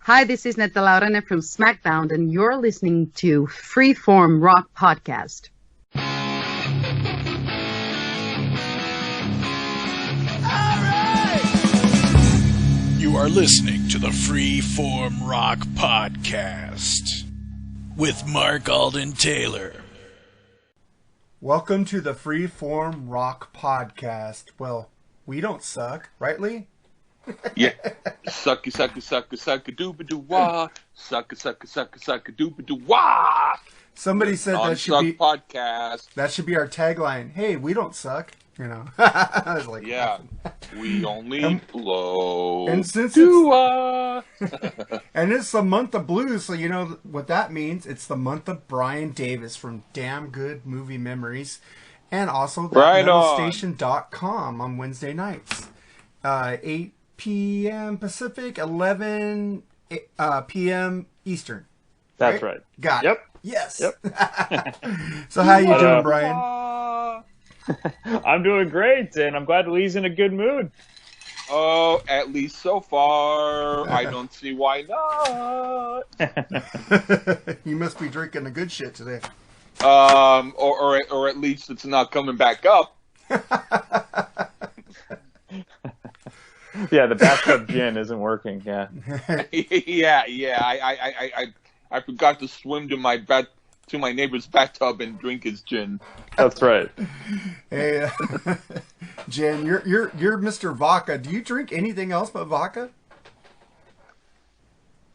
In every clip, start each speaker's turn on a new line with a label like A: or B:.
A: Hi, this is Netta Laurene from SmackDown, and you're listening to Freeform Rock Podcast.
B: You are listening to the Freeform Rock Podcast with Mark Alden Taylor.
C: Welcome to the Freeform Rock Podcast. Well, we don't suck, right, Lee?
D: Yeah. Sucky, sucky, sucky, sucky, dooba doo wah. Sucky, sucky, sucky, sucky, dooba doo wah.
C: Somebody said that should be
D: podcast.
C: That should be our tagline. Hey, we don't suck. You know. I was like,
D: yeah. We only blow.
C: And since
D: and
C: it's the month of blues, so you know what that means. It's the month of Brian Davis from Damn Good Movie Memories, and also metalstation.com on Wednesday nights, 8 p.m. Pacific, 11 p.m. Eastern.
E: That's right.
C: Got it.
E: Yep.
C: Yes.
E: Yep.
C: So how you doing, Brian?
E: I'm doing great, and I'm glad Lee's in a good mood.
D: Oh, at least so far. I don't see why not.
C: You must be drinking the good shit today.
D: Or at least it's not coming back up.
E: Yeah, the bathtub gin isn't working. Yeah.
D: Yeah. I forgot to swim to my neighbor's bathtub and drink his gin.
E: That's right.
C: Hey, Jen, you're Mr. Vodka. Do you drink anything else but vodka?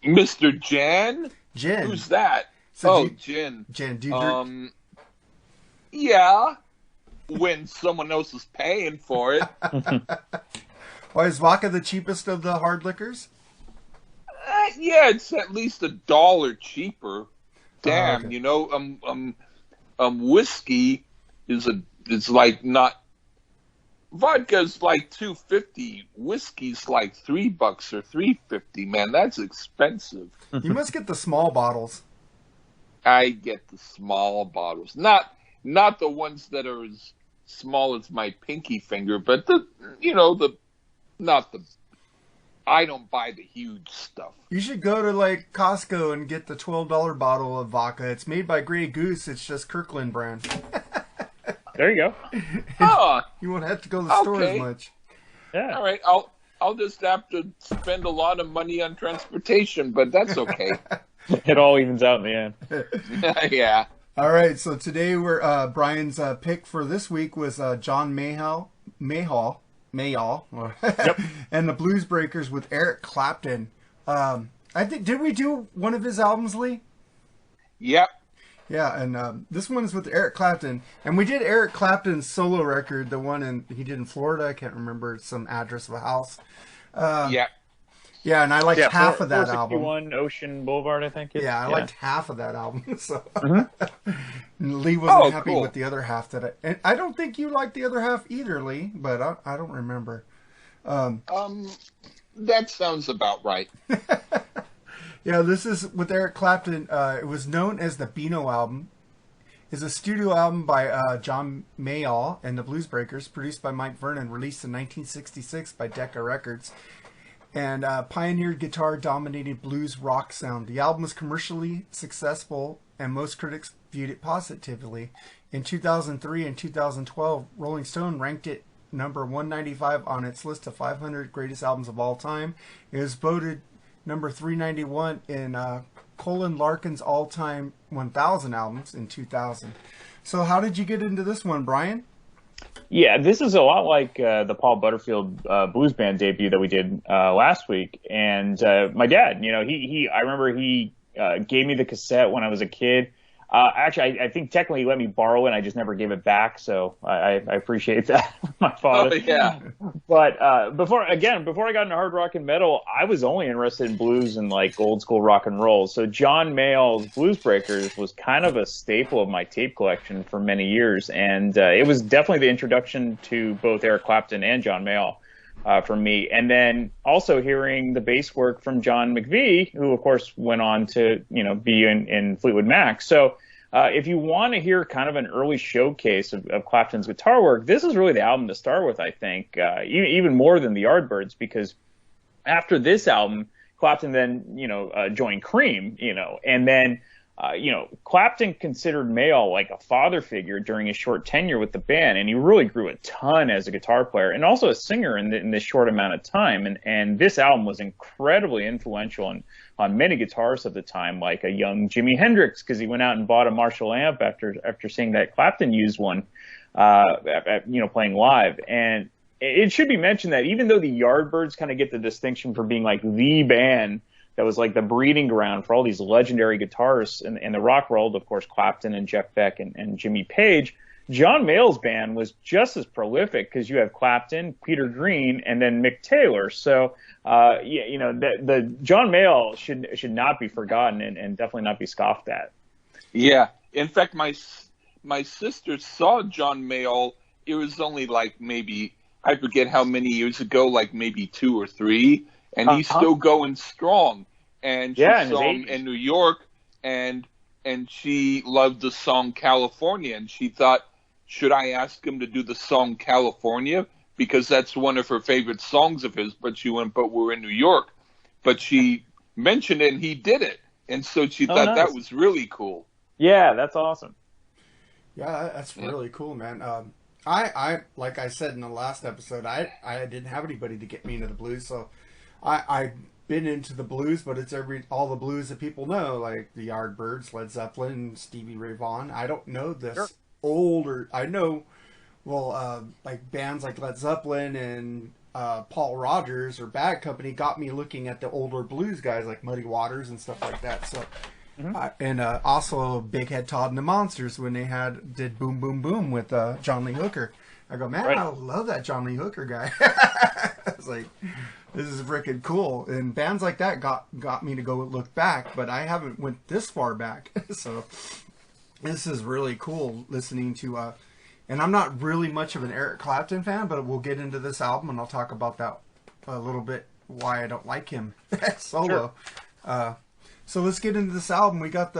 D: Mr. Jen?
C: Jen.
D: Who's that?
C: So
D: Jen.
C: Jen, do you drink?
D: Yeah. When someone else is paying for it.
C: Why is vodka the cheapest of the hard liquors?
D: Yeah, it's at least $1 cheaper. Damn,
C: okay.
D: You know, whiskey is like not. Vodka's like $2.50. Whiskey's like $3 or $3.50. Man, that's expensive.
C: You must get the small bottles.
D: I get the small bottles, not the ones that are as small as my pinky finger, but I don't buy the huge stuff.
C: You should go to like Costco and get the $12 bottle of vodka. It's made by Grey Goose. It's just Kirkland brand.
E: There you go.
C: You won't have to go to the store as much.
E: Yeah.
D: All right, I'll just have to spend a lot of money on transportation, but that's okay.
E: It all evens out in the end.
D: Yeah.
C: All right, so today we're Brian's pick for this week was John Mayall,
E: Yep.
C: and the Bluesbreakers with Eric Clapton. I think did we do one of his albums, Lee?
D: Yep.
C: Yeah, and this one is with Eric Clapton, and we did Eric Clapton's solo record, the one he did in Florida. I can't remember some address of a house.
D: Yeah.
C: Yeah, and I liked half of that album.
E: 461 Ocean Boulevard, I think.
C: I liked half of that album. So Lee wasn't happy with the other half. And I don't think you liked the other half either, Lee. But I don't remember.
D: That sounds about right.
C: Yeah, this is with Eric Clapton. It was known as the Beano album. It's a studio album by John Mayall and the Bluesbreakers, produced by Mike Vernon, released in 1966 by Decca Records, and pioneered guitar-dominated blues rock sound. The album was commercially successful, and most critics viewed it positively. In 2003 and 2012, Rolling Stone ranked it number 195 on its list of 500 greatest albums of all time. It was voted number 391 in Colin Larkin's all-time 1,000 albums in 2000. So how did you get into this one, Brian?
E: Yeah, this is a lot like the Paul Butterfield blues band debut that we did last week. And my dad, I remember he gave me the cassette when I was a kid. Actually, I think technically he let me borrow it. I just never gave it back. So I appreciate that, my father.
D: Oh, yeah.
E: But before I got into hard rock and metal, I was only interested in blues and like old school rock and roll. So John Mayall's Bluesbreakers was kind of a staple of my tape collection for many years. And it was definitely the introduction to both Eric Clapton and John Mayall. For me. And then also hearing the bass work from John McVie, who of course went on to, be in Fleetwood Mac. So if you want to hear kind of an early showcase of Clapton's guitar work, this is really the album to start with, I think, even more than the Yardbirds, because after this album Clapton then, joined Cream, and then, Clapton considered Mayall like a father figure during his short tenure with the band, and he really grew a ton as a guitar player and also a singer in this short amount of time. And this album was incredibly influential on many guitarists of the time, like a young Jimi Hendrix, because he went out and bought a Marshall amp after seeing that Clapton used one, playing live. And it should be mentioned that even though the Yardbirds kind of get the distinction for being like the band that was like the breeding ground for all these legendary guitarists in the rock world, of course, Clapton and Jeff Beck and Jimmy Page, John Mayall's band was just as prolific, because you have Clapton, Peter Green, and then Mick Taylor. So, the John Mayall should not be forgotten and definitely not be scoffed at.
D: Yeah. In fact, my sister saw John Mayall. It was only like maybe, I forget how many years ago, like maybe 2 or 3. And he's still going strong. And she saw him in New York, and she loved the song California. And she thought, should I ask him to do the song California? Because that's one of her favorite songs of his. But she went, but we're in New York. But she mentioned it, and he did it. And so she thought that was really cool.
E: Yeah, that's awesome.
C: Yeah, that's really cool, man. I like I said in the last episode, I didn't have anybody to get me into the blues, so I've been into the blues, but it's all the blues that people know, like the Yardbirds, Led Zeppelin, Stevie Ray Vaughan. I don't know this older. I know, like bands like Led Zeppelin and Paul Rogers or Bad Company got me looking at the older blues guys like Muddy Waters and stuff like that. So, and also Big Head Todd and the Monsters when they did Boom Boom Boom with John Lee Hooker. I go, man, I love that John Lee Hooker guy. I was like, this is freaking cool. And bands like that got me to go look back, but I haven't went this far back. So this is really cool listening to, and I'm not really much of an Eric Clapton fan, but we'll get into this album and I'll talk about that a little bit, why I don't like him solo. Sure. So let's get into this album. We got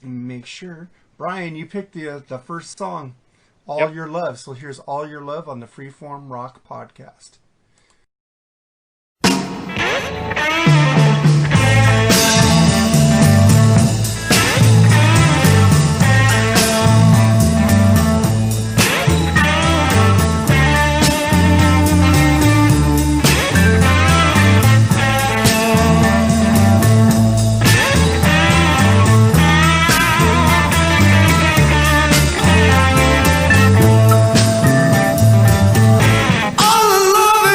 C: make sure, Brian, you picked the first song, All Your Love. So here's All Your Love on the Freeform Rock Podcast.
F: All the love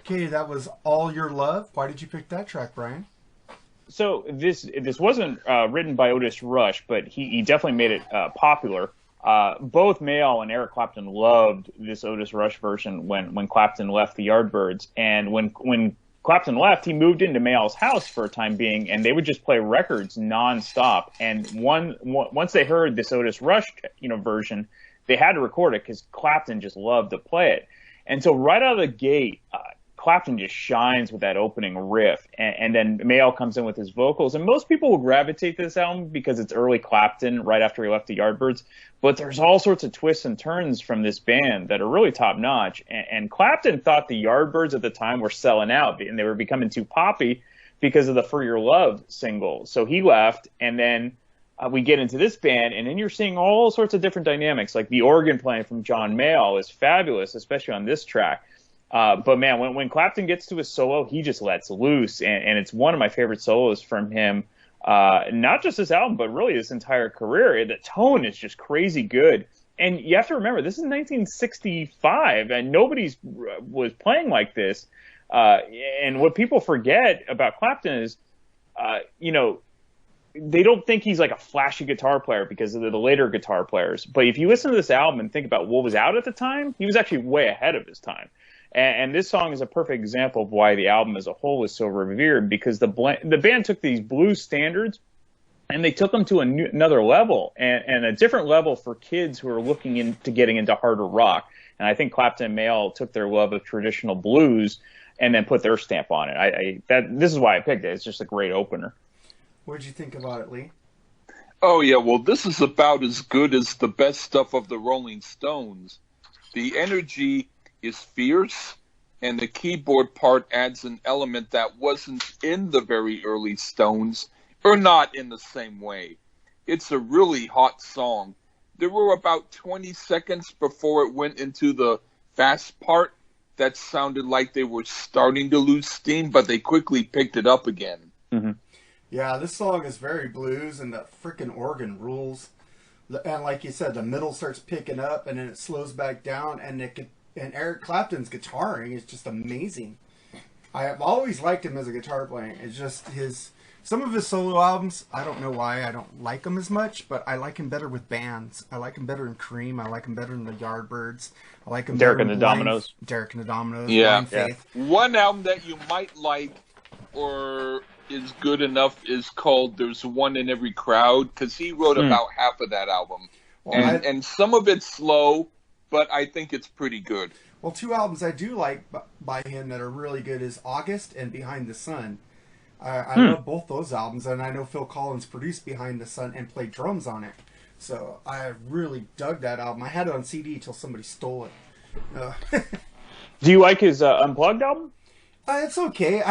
C: Okay, that was All Your Love. Why did you pick that track, Brian?
E: So this wasn't written by Otis Rush, but he definitely made it popular. Both Mayall and Eric Clapton loved this Otis Rush version when Clapton left the Yardbirds. And when Clapton left, he moved into Mayall's house for a time being, and they would just play records nonstop. And once they heard this Otis Rush version, they had to record it because Clapton just loved to play it. And so right out of the gate, Clapton just shines with that opening riff, and then Mayall comes in with his vocals. And most people will gravitate to this album because it's early Clapton, right after he left the Yardbirds. But there's all sorts of twists and turns from this band that are really top notch. And Clapton thought the Yardbirds at the time were selling out, and they were becoming too poppy because of the For Your Love single. So he left, and then we get into this band, and then you're seeing all sorts of different dynamics. Like the organ playing from John Mayall is fabulous, especially on this track. But man, when Clapton gets to his solo, he just lets loose, and it's one of my favorite solos from him. Not just this album, but really this entire career. The tone is just crazy good. And you have to remember, this is 1965, and nobody was playing like this. And what people forget about Clapton is, they don't think he's like a flashy guitar player because of the later guitar players. But if you listen to this album and think about what was out at the time, he was actually way ahead of his time. And this song is a perfect example of why the album as a whole is so revered, because the band took these blues standards and they took them to another level, and a different level for kids who are looking into getting into harder rock. And I think Clapton and Mayall took their love of traditional blues and then put their stamp on it. This is why I picked it. It's just a great opener.
C: What did you think about it, Lee?
D: Oh, yeah, well, this is about as good as the best stuff of the Rolling Stones. The energy is fierce, and the keyboard part adds an element that wasn't in the very early Stones, or not in the same way. It's a really hot song. There were about 20 seconds before it went into the fast part that sounded like they were starting to lose steam, but they quickly picked it up again.
E: Mm-hmm.
C: Yeah, this song is very blues, and the freaking organ rules. And like you said, the middle starts picking up, and then it slows back down, and Eric Clapton's guitaring is just amazing. I have always liked him as a guitar player. It's just some of his solo albums, I don't know why I don't like them as much, but I like him better with bands. I like him better in Cream. I like him better in the Yardbirds. I like him
E: Derek
C: better
E: and the Dominoes.
C: Derek and the Dominoes.
D: Yeah.
C: Faith.
D: One album that you might like or is good enough is called There's One in Every Crowd, because he wrote about half of that album. Well, and some of it's slow, but I think it's pretty good.
C: Well, two albums I do like by him that are really good is August and Behind the Sun. I love both those albums, and I know Phil Collins produced Behind the Sun and played drums on it. So I really dug that album. I had it on CD till somebody stole it.
E: Do you like his Unplugged album?
C: It's okay.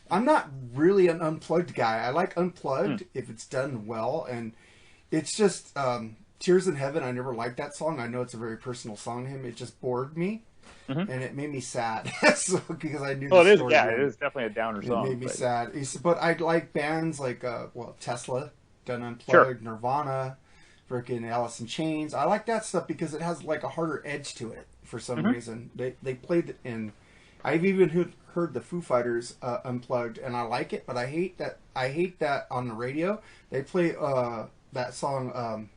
C: I'm not really an Unplugged guy. I like Unplugged if it's done well, and it's just Tears in Heaven. I never liked that song. I know it's a very personal song to him. It just bored me, and it made me sad. So, because I knew.
E: Well, it is. Yeah, it is definitely a downer song.
C: It made me sad. But I like bands like Tesla, done Unplugged, Nirvana, freaking Alice in Chains. I like that stuff because it has like a harder edge to it for some reason. They played it in. I've even heard the Foo Fighters Unplugged, and I like it, but I hate that on the radio. They play that song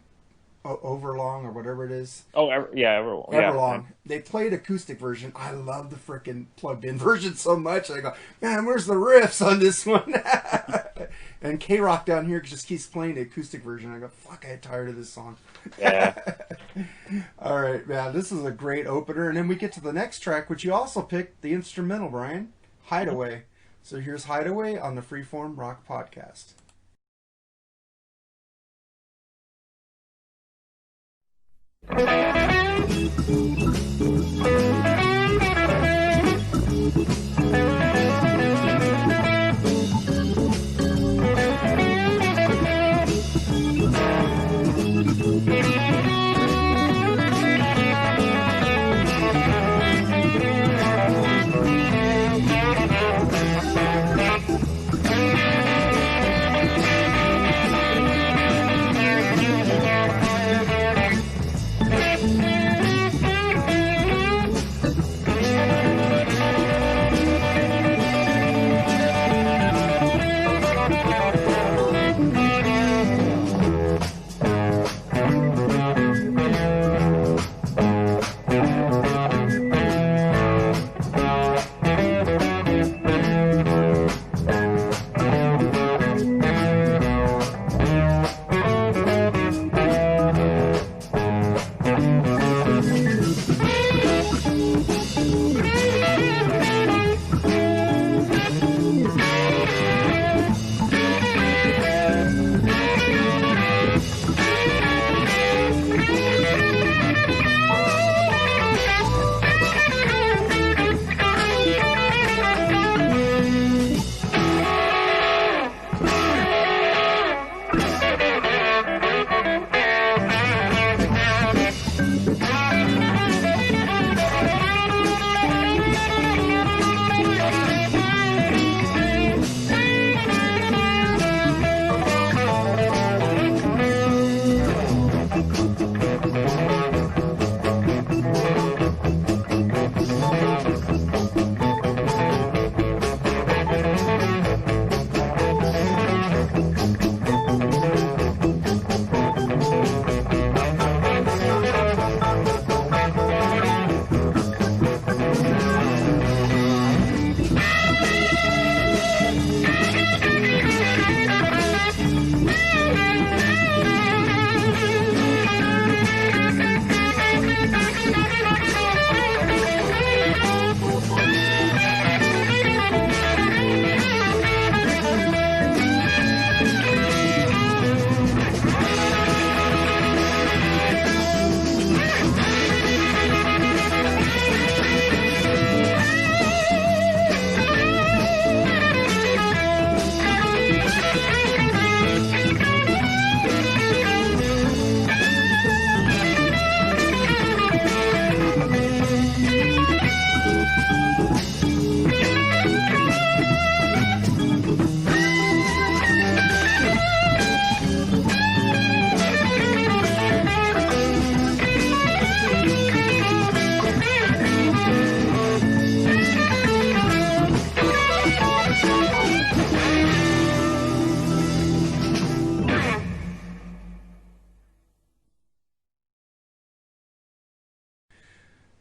C: Overlong or whatever it is.
E: Oh, Everlong.
C: Everlong. Yeah. They played acoustic version. I love the freaking plugged-in version so much. I go, man, where's the riffs on this one? And K-Rock down here just keeps playing the acoustic version. I go, fuck, I get tired of this song.
E: Yeah.
C: All right, man, this is a great opener. And then we get to the next track, which you also picked, the instrumental, Brian, Hideaway. So here's Hideaway on the Freeform Rock Podcast.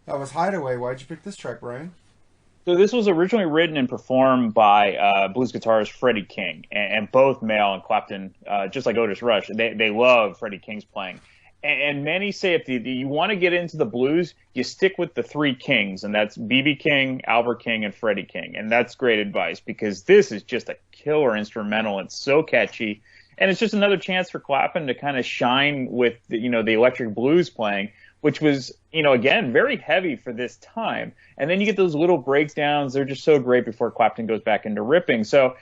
C: That was Hideaway. Why'd you pick this track, Brian?
E: So this was originally written and performed by blues guitarist Freddie King, and both Mayall and Clapton, just like Otis Rush, they love Freddie King's playing. And many say if you want to get into the blues, you stick with the three kings, and that's B.B. King, Albert King, and Freddie King. And that's great advice because this is just a killer instrumental. It's so catchy. And it's just another chance for Clapton to kind of shine with the electric blues playing, which was, again, very heavy for this time. And then you get those little breakdowns. They're just so great before Clapton goes back into ripping. So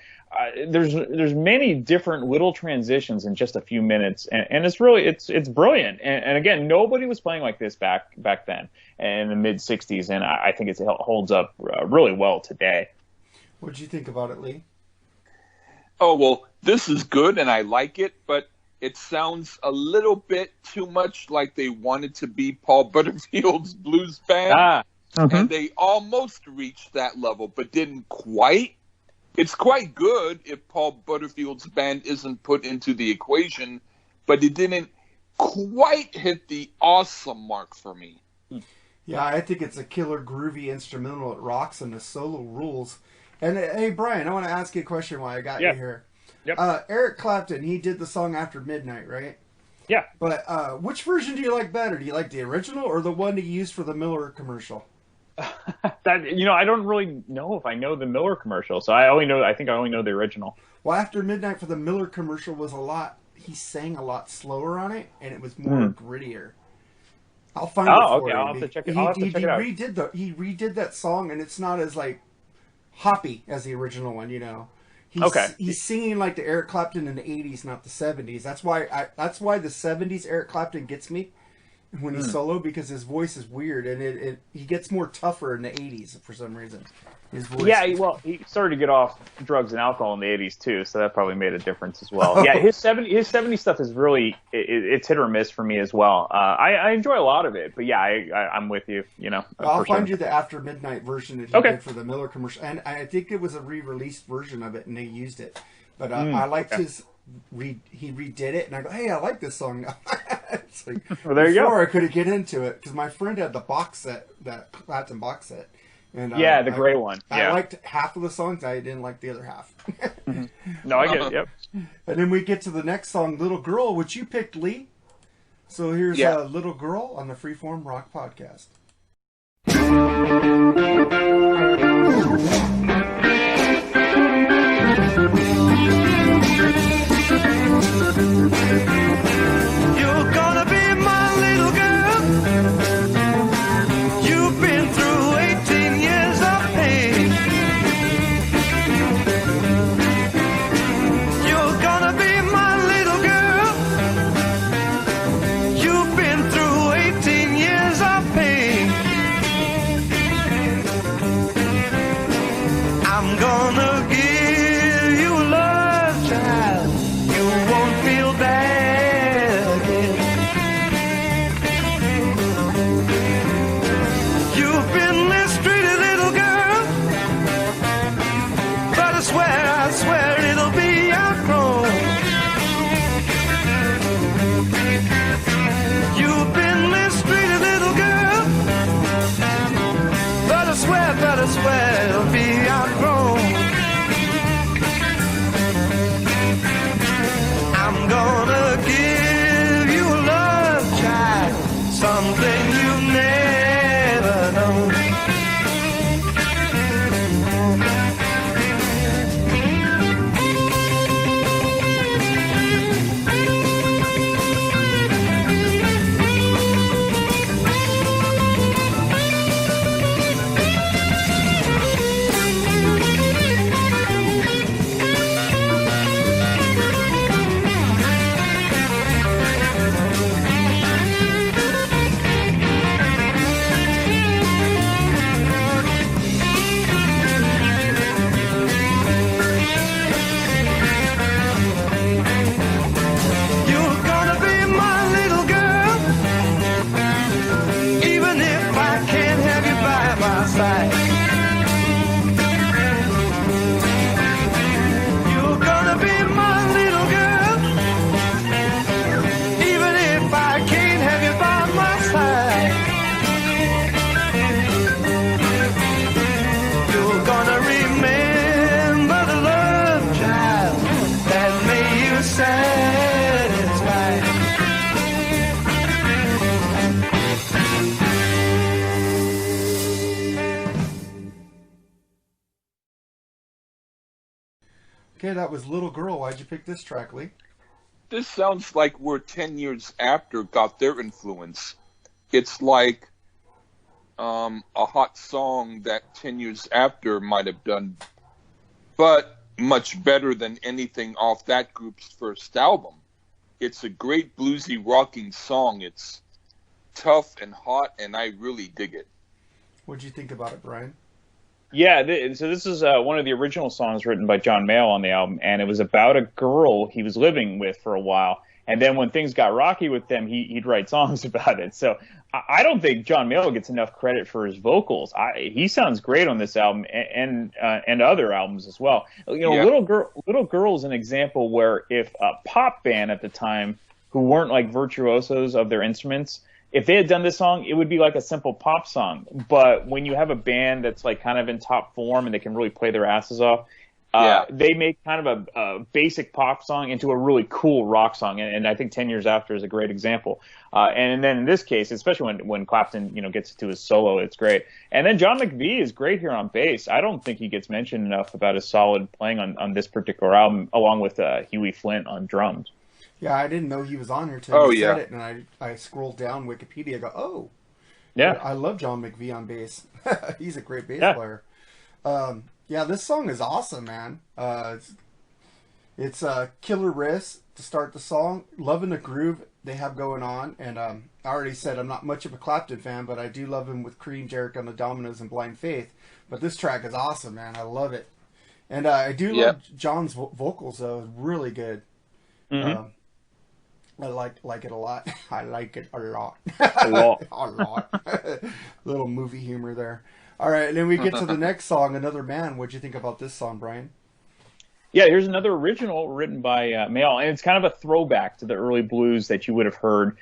E: there's many different little transitions in just a few minutes. And it's really, it's brilliant. And again, nobody was playing like this back then in the mid 60s. And I think it holds up really well today.
C: What did you think about it, Lee?
D: Oh, well, this is good and I like it, but it sounds a little bit too much like they wanted to be Paul Butterfield's blues band. And they almost reached that level, but didn't quite. It's quite good if Paul Butterfield's band isn't put into the equation, but it didn't quite hit the awesome mark for me.
C: Yeah, I think it's a killer groovy instrumental. It rocks and the solo rules. And hey, Brian, I want to ask you a question while I got you here.
E: Yep.
C: Eric Clapton, he did the song After Midnight, right?
E: Yeah.
C: But which version do you like better? Do you like the original or the one he used for the Miller commercial?
E: I don't really know if I know the Miller commercial, so I think I only know the original.
C: Well, After Midnight for the Miller commercial was he sang a lot slower on it, and it was more grittier. I'll find it for you.
E: I'll have to check it out.
C: He redid that song, and it's not as hoppy as the original one, He's singing like the Eric Clapton in the 80s, not the 70s. That's why the 70s Eric Clapton gets me when he's solo, because his voice is weird, and he gets more tougher in the 80s for some reason. His voice.
E: Yeah, he started to get off drugs and alcohol in the 80s too, so that probably made a difference as well. Yeah, his 70s stuff is really it's hit or miss for me as well. I enjoy a lot of it, but yeah, I'm with you.
C: I'll find you the After Midnight version that he did for the Miller commercial, and I think it was a re-released version of it, and they used it. But I liked his. He redid it, and I go, hey, I like this song now. It's like,
E: well, there you go.
C: Before I couldn't get into it because my friend had the box set, that Clapton box set. And,
E: the gray one. Yeah.
C: I liked half of the songs. I didn't like the other half.
E: No, I get it. Yep.
C: And then we get to the next song, Little Girl, which you picked, Lee. So here's Little Girl on the Freeform Rock Podcast.
F: You're gonna be my little girl. You've been through 18 years of pain. You're gonna be my little girl. You've been through 18 years of pain.
C: Okay, that was Little Girl. Why'd you pick this track, Lee?
D: This sounds like where 10 years after got their influence. It's like a hot song that 10 years after might have done, but much better than anything off that group's first album. It's a great bluesy rocking song. It's tough and hot, and I really dig it.
C: What'd you think about it, Brian?
E: Yeah, so this is one of the original songs written by John Mayall on the album, and it was about a girl he was living with for a while. And then when things got rocky with them, he'd write songs about it. So I don't think John Mayall gets enough credit for his vocals. He sounds great on this album and other albums as well. You know,
D: Yeah.
E: Little Girl is an example where if a pop band at the time who weren't like virtuosos of their instruments, if they had done this song, it would be like a simple pop song. But when you have a band that's like kind of in top form and they can really play their asses off, they make kind of a basic pop song into a really cool rock song. And I think 10 Years After is a great example. And then in this case, especially when Clapton, gets to his solo, it's great. And then John McVie is great here on bass. I don't think he gets mentioned enough about his solid playing on this particular album, along with Huey Flint on drums.
C: Yeah, I didn't know he was on here till you said it, and I scrolled down Wikipedia. Go, oh, yeah, I love John McVie on bass. He's a great bass player. Yeah, this song is awesome, man. It's killer riffs to start the song. Loving the groove they have going on, and I already said I'm not much of a Clapton fan, but I do love him with Cream, Jericho on the Dominoes, and Blind Faith. But this track is awesome, man. I love it, and I do love John's vocals though. It's really good.
E: Mm-hmm.
C: I like it a lot. I like it a lot.
E: A lot.
C: A lot. Little movie humor there. All right, and then we get to the next song, Another Man. What'd you think about this song, Brian?
E: Yeah, here's another original written by Mayall, and it's kind of a throwback to the early blues that you would have heard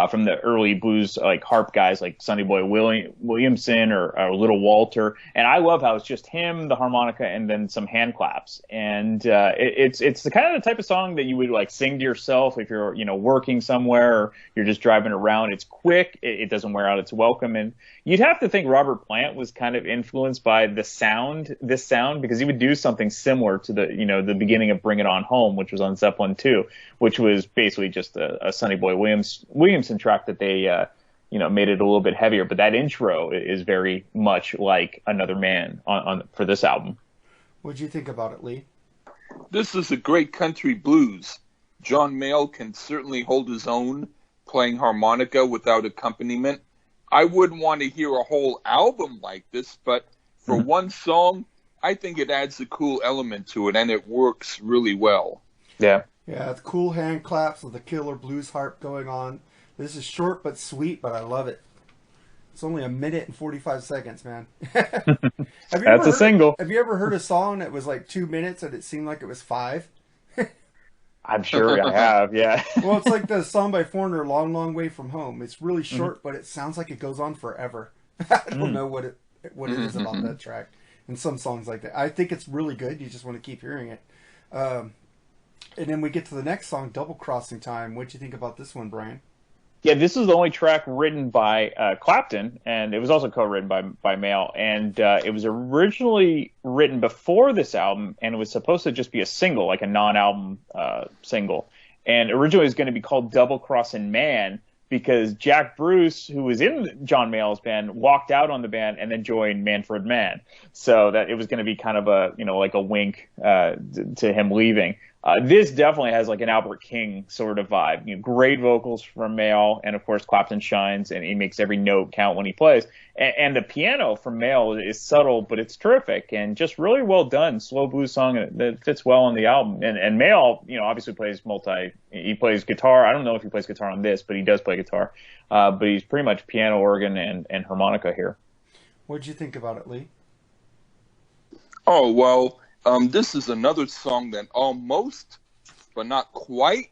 E: from the early blues like harp guys like Sonny Boy Williamson or Little Walter. And I love how it's just him, the harmonica, and then some hand claps. And it's the kind of the type of song that you would like sing to yourself if you're working somewhere or you're just driving around. It's quick, it doesn't wear out its welcome, and you'd have to think Robert Plant was kind of influenced by this sound, because he would do something similar to the beginning of Bring It On Home, which was on Zeppelin 2, which was basically just a Sonny Boy Williamson track that they made it a little bit heavier. But that intro is very much like Another Man on for this album.
C: What'd you think about it, Lee?
D: This is a great country blues. John Mayall can certainly hold his own playing harmonica without accompaniment. I wouldn't want to hear a whole album like this, but for one song, I think it adds a cool element to it, and it works really well.
E: Yeah.
C: Yeah, it's cool hand claps with the killer blues harp going on. This is short but sweet, but I love it. It's only 1 minute and 45 seconds, man.
E: That's a single.
C: Have you ever heard a song that was like 2 minutes and it seemed like it was 5?
E: I'm sure I have, yeah.
C: Well, it's like the song by Foreigner, Long, Long Way From Home. It's really short, but it sounds like it goes on forever. I don't know what it is about that track. And some songs like that. I think it's really good. You just want to keep hearing it. And then we get to the next song, Double Crossing Time. What'd you think about this one, Brian?
E: Yeah, this is the only track written by Clapton, and it was also co-written by Mayall. And it was originally written before this album, and it was supposed to just be a single, like a non-album single. And originally it was going to be called Double Crossing Man, because Jack Bruce, who was in John Mayall's band, walked out on the band and then joined Manfred Mann. So that it was going to be kind of a, like a wink to him leaving. This definitely has like an Albert King sort of vibe. Great vocals from Mayall, and of course Clapton shines, and he makes every note count when he plays. And the piano from Mayall is subtle, but it's terrific and just really well done. Slow blues song that fits well on the album. And Mayall, obviously plays he plays guitar. I don't know if he plays guitar on this, but he does play guitar. But he's pretty much piano, organ, and harmonica here.
C: What'd you think about it, Lee?
D: Oh, well, this is another song that almost, but not quite,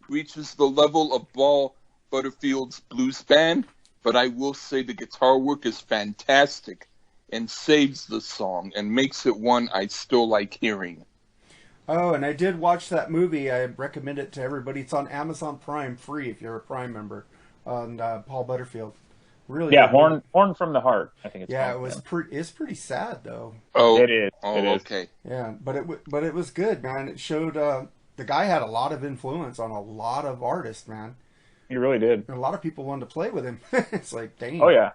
D: reaches the level of Paul Butterfield's blues band, but I will say the guitar work is fantastic and saves the song and makes it one I still like hearing.
C: Oh, and I did watch that movie. I recommend it to everybody. It's on Amazon Prime free if you're a Prime member, on Paul Butterfield. Really.
E: Yeah,
C: good.
E: Horn from the Heart. I think it's
C: Yeah,
E: called.
C: it's pretty sad though.
D: Oh,
E: It is.
D: Oh,
E: It is.
D: okay.
C: Yeah, but it was good, man. It showed the guy had a lot of influence on a lot of artists, man.
E: He really did.
C: And a lot of people wanted to play with him. It's like, dang.
E: Oh yeah.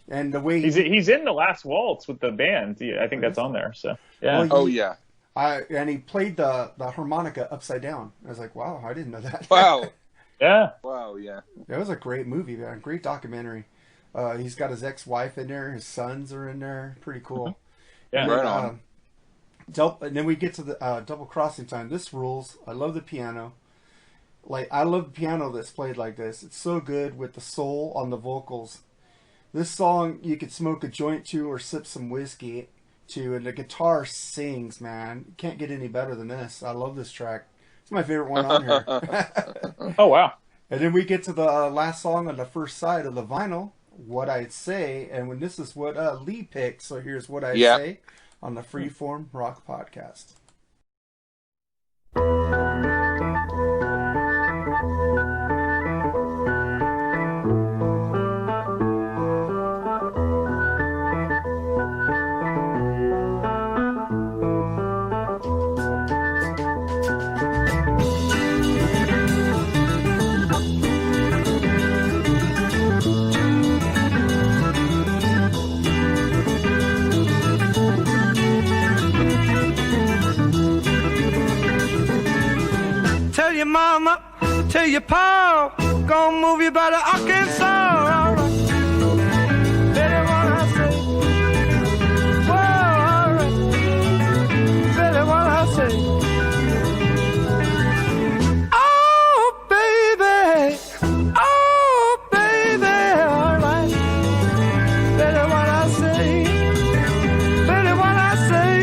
C: And the way
E: He's in the Last Waltz with the band. I think that's on there. So yeah.
C: Well,
D: Oh, yeah.
C: and he played the harmonica upside down. I was like, wow, I didn't know that.
D: Wow.
E: Yeah.
D: Wow, yeah.
C: That was a great movie, man. Great documentary. He's got his ex-wife in there. His sons are in there. Pretty cool.
E: Yeah.
D: Right on.
C: And then we get to the double crossing time. This rules. I love the piano. Like, I love the piano that's played like this. It's so good with the soul on the vocals. This song you could smoke a joint to or sip some whiskey to, and the guitar sings, man. You can't get any better than this. I love this track. It's my favorite one on here.
E: Oh wow.
C: And then we get to the last song on the first side of the vinyl, What I'd Say. And when this is what Lee picked, so here's What I'd Say on the Freeform Rock Podcast.
F: Tell your mama, tell your pa, gonna move you by the Arkansas. All right. Better what I say. Whoa, all right. Better what I say. Oh, baby. Oh, baby. All right. Better what I say. Better what I say.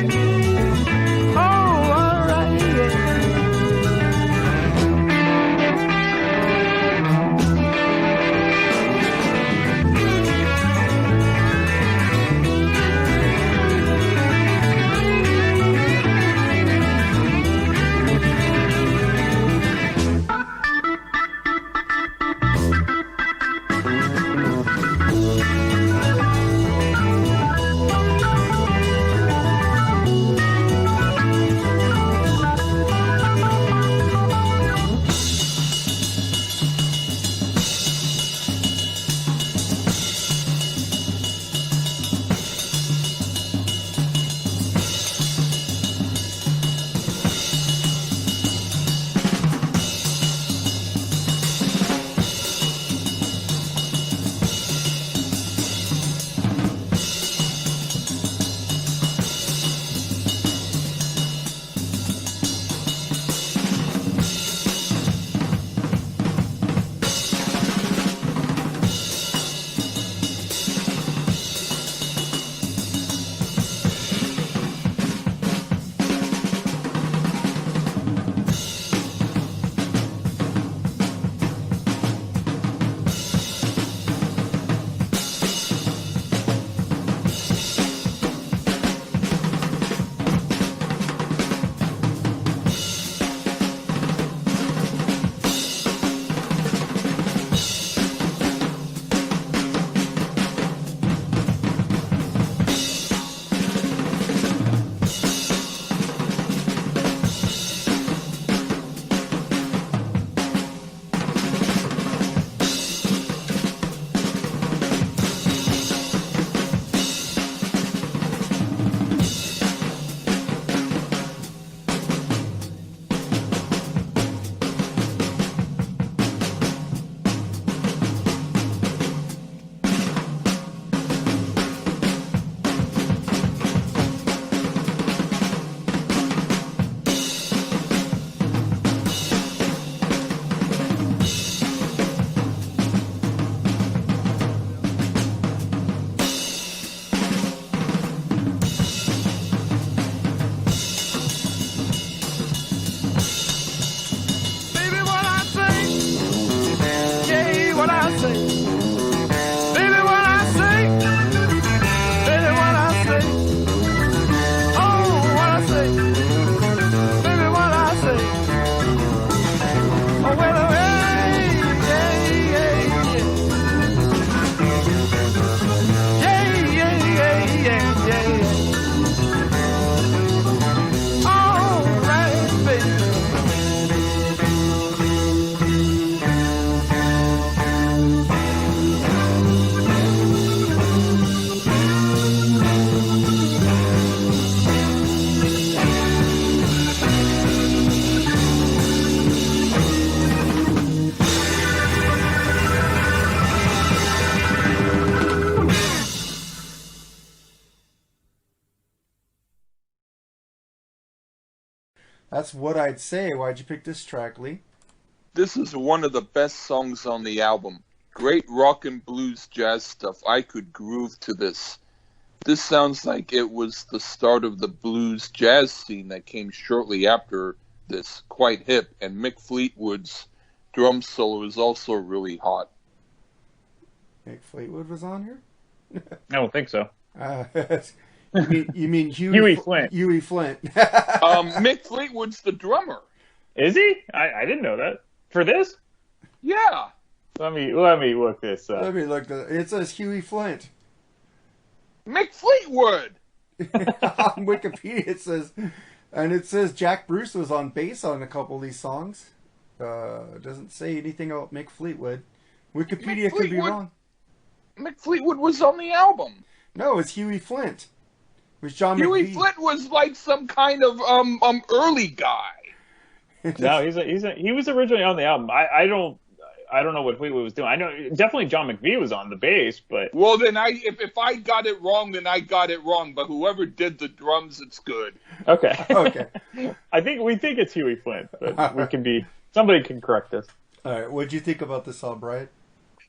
F: Oh, all right. Yeah.
C: That's What I'd Say. Why'd you pick this track, Lee?
D: This is one of the best songs on the album. Great rock and blues jazz stuff. I could groove to this. This sounds like it was the start of the blues jazz scene that came shortly after this. Quite hip. And Mick Fleetwood's drum solo is also really hot.
C: Mick Fleetwood was on here?
E: I don't think so.
C: You mean
E: Huey Flint.
C: Huey Flint.
D: Mick Fleetwood's the drummer.
E: Is he? I didn't know that. For this?
D: Yeah.
E: Let me look this up.
C: Let me look. It says Huey Flint.
D: Mick Fleetwood.
C: On Wikipedia it says Jack Bruce was on bass on a couple of these songs. It doesn't say anything about Mick Fleetwood. Wikipedia could be wrong.
D: Mick Fleetwood was on the album.
C: No, it's Huey Flint. It was John
D: Huey
C: McVie.
D: Flint was like some kind of early guy.
E: No, he was originally on the album. I don't know what Fleetwood was doing. I know definitely John McVie was on the bass, but
D: well, then if I got it wrong, then I got it wrong. But whoever did the drums, it's good.
E: okay.
C: Okay.
E: we think it's Huey Flint, but somebody can correct us.
C: All right. What'd you think about this song, Brian?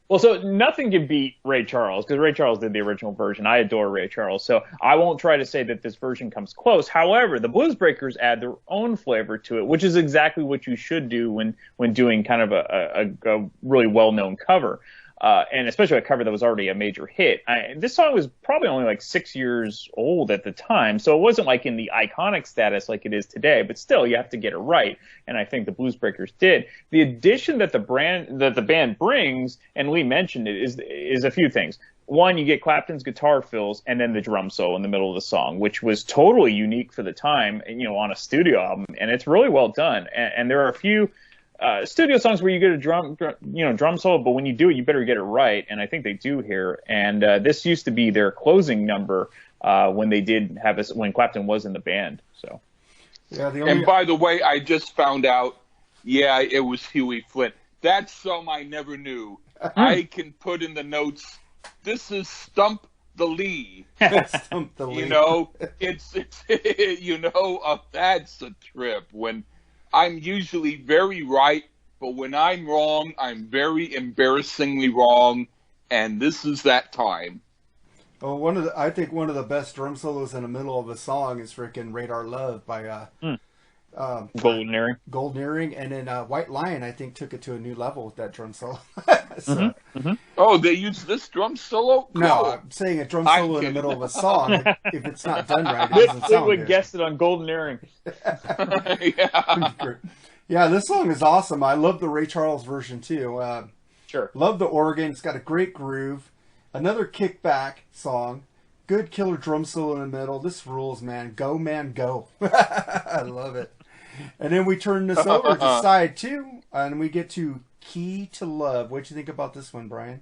E: Well, so nothing can beat Ray Charles, because Ray Charles did the original version. I adore Ray Charles, so I won't try to say that this version comes close. However, the Bluesbreakers add their own flavor to it, which is exactly what you should do when doing kind of a really well-known cover. And especially a cover that was already a major hit. This song was probably only like 6 years old at the time, so it wasn't like in the iconic status like it is today, but still, you have to get it right, and I think the Bluesbreakers did. The addition that the band brings, and Lee mentioned it, is a few things. One, you get Clapton's guitar fills and then the drum solo in the middle of the song, which was totally unique for the time, on a studio album, and it's really well done. And there are a few studio songs where you get a drum solo, but when you do it, you better get it right, and I think they do here. And this used to be their closing number when they did have when Clapton was in the band. So,
C: yeah.
D: And by the way, I just found out, it was Huey Flint. That's some I never knew. I can put in the notes. This is Stump the Lee.
C: Stump the Lee.
D: It's that's a trip when. I'm usually very right, but when I'm wrong, I'm very embarrassingly wrong, and this is that time.
C: Well, I think one of the best drum solos in the middle of a song is freaking Radar Love by
E: Golden Earring.
C: Golden Earring, and then White Lion, I think, took it to a new level with that drum solo.
D: Oh, they used this drum solo? Cool.
C: No, I'm saying a drum solo in the middle of a song. If it's not done right, it doesn't sound
E: would
C: good.
E: guessed it on Golden Earring.
D: Yeah.
C: Yeah, this song is awesome. I love the Ray Charles version too.
E: Sure.
C: Love the organ. It's got a great groove. Another kickback song. Good killer drum solo in the middle. This rules, man. Go, man, go. I love it. And then we turn this over to side 2, and we get to Key to Love. What'd you think about this one, Brian?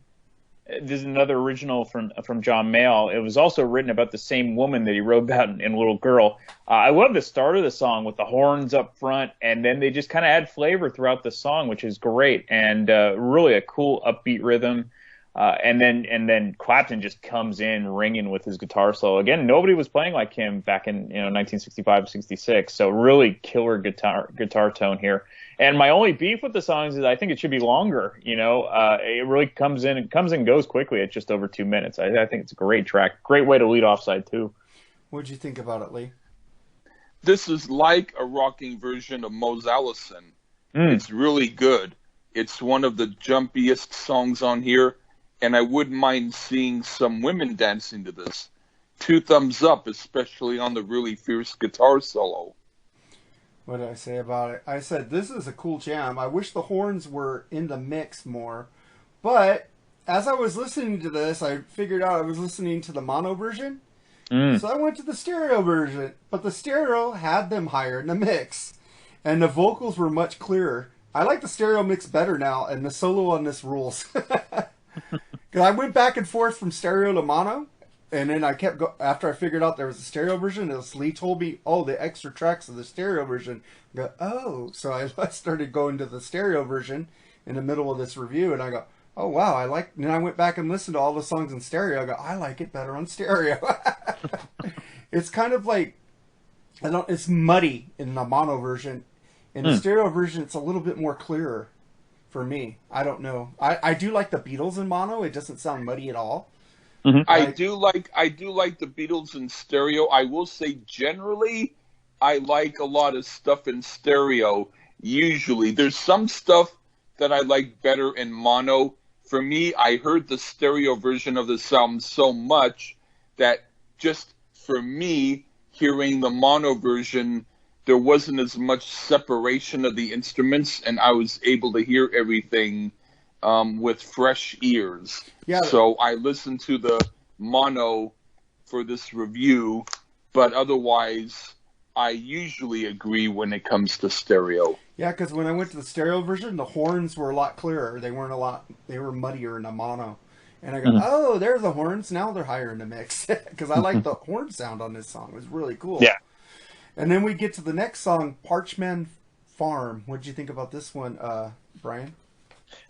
E: There's another original from John Mayall. It was also written about the same woman that he wrote about in Little Girl. I love the start of the song with the horns up front, and then they just kind of add flavor throughout the song, which is great, and really a cool upbeat rhythm. And then Clapton just comes in ringing with his guitar solo. Again, nobody was playing like him back in 1965, 66. So really killer guitar tone here. And my only beef with the songs is I think it should be longer. It really comes and goes quickly at just over 2 minutes. I think it's a great track. Great way to lead off side 2.
C: What'd you think about it, Lee?
D: This is like a rocking version of Mose Allison. It's really good. It's one of the jumpiest songs on here. And I wouldn't mind seeing some women dancing to this. 2 thumbs up, especially on the really fierce guitar solo.
C: What did I say about it? I said, this is a cool jam. I wish the horns were in the mix more. But as I was listening to this, I figured out I was listening to the mono version. So I went to the stereo version. But the stereo had them higher in the mix. And the vocals were much clearer. I like the stereo mix better now, and the solo on this rules. Because I went back and forth from stereo to mono, and then I kept after I figured out there was a stereo version, Lee told me, the extra tracks of the stereo version. I go, so I started going to the stereo version in the middle of this review, and I go, oh wow, and then I went back and listened to all the songs in stereo. I go, I like it better on stereo. It's kind of like It's muddy in the mono version. In the stereo version, it's a little bit more clearer for me. I don't know. I do like the Beatles in mono. It doesn't sound muddy at all.
E: Mm-hmm.
D: I do like the Beatles in stereo. I will say generally I like a lot of stuff in stereo. Usually there's some stuff that I like better in mono. For me, I heard the stereo version of this album so much that just for me, hearing the mono version, there wasn't as much separation of the instruments, and I was able to hear everything with fresh ears.
C: Yeah.
D: So I listened to the mono for this review, but otherwise, I usually agree when it comes to stereo.
C: Yeah, because when I went to the stereo version, the horns were a lot clearer. They were muddier in the mono. And I go, oh, there's the horns. Now they're higher in the mix. Because I like the horn sound on this song. It was really cool.
E: Yeah.
C: And then we get to the next song, Parchman Farm. What did you think about this one, Brian?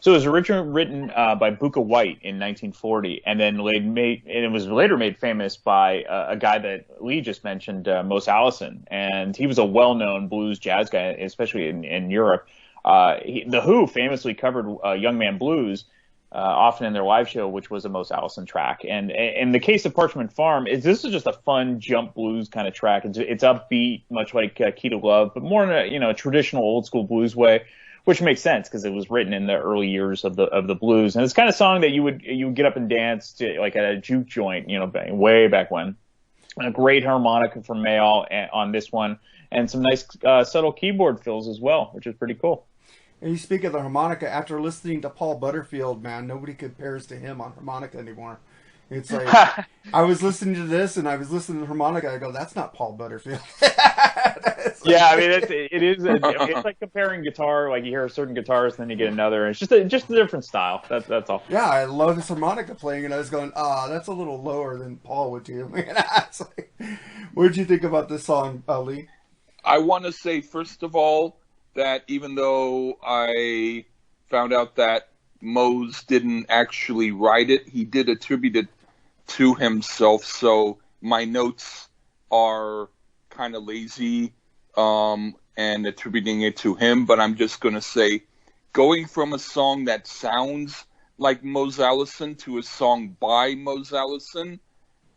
E: So it was originally written by Buka White in 1940, and then it was later made famous by a guy that Lee just mentioned, Mose Allison, and he was a well-known blues jazz guy, especially in Europe. The Who famously covered Young Man Blues often in their live show, which was a Mose Allison track. And in the case of Parchment Farm, this is just a fun jump blues kind of track. It's upbeat, much like Key to Love, but more in a traditional old school blues way, which makes sense because it was written in the early years of the blues. And it's kind of song that you would get up and dance to, like at a juke joint, way back when. And a great harmonica from Mayall on this one, and some nice subtle keyboard fills as well, which is pretty cool.
C: And you speak of the harmonica, after listening to Paul Butterfield, man, nobody compares to him on harmonica anymore. It's like, I was listening to this and I was listening to harmonica. I go, that's not Paul Butterfield.
E: Yeah, I mean, it's like comparing guitar. Like you hear a certain guitarist, then you get another. And it's just a different style. That's all.
C: Yeah, I love his harmonica playing, and I was going, that's a little lower than Paul would do. Like, what did you think about this song, Lee?
D: I want to say, first of all, that even though I found out that Mose didn't actually write it, he did attribute it to himself. So my notes are kind of lazy and attributing it to him. But I'm just going to say, going from a song that sounds like Mose Allison to a song by Mose Allison,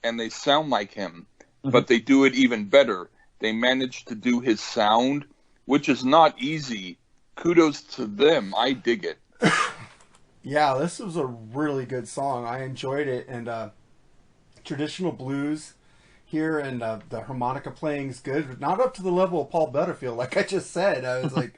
D: and they sound like him, but they do it even better. They managed to do his sound, which is not easy. Kudos to them. I dig it.
C: Yeah, this was a really good song. I enjoyed it. And traditional blues here, and the harmonica playing is good, but not up to the level of Paul Butterfield. Like I just said, I was like,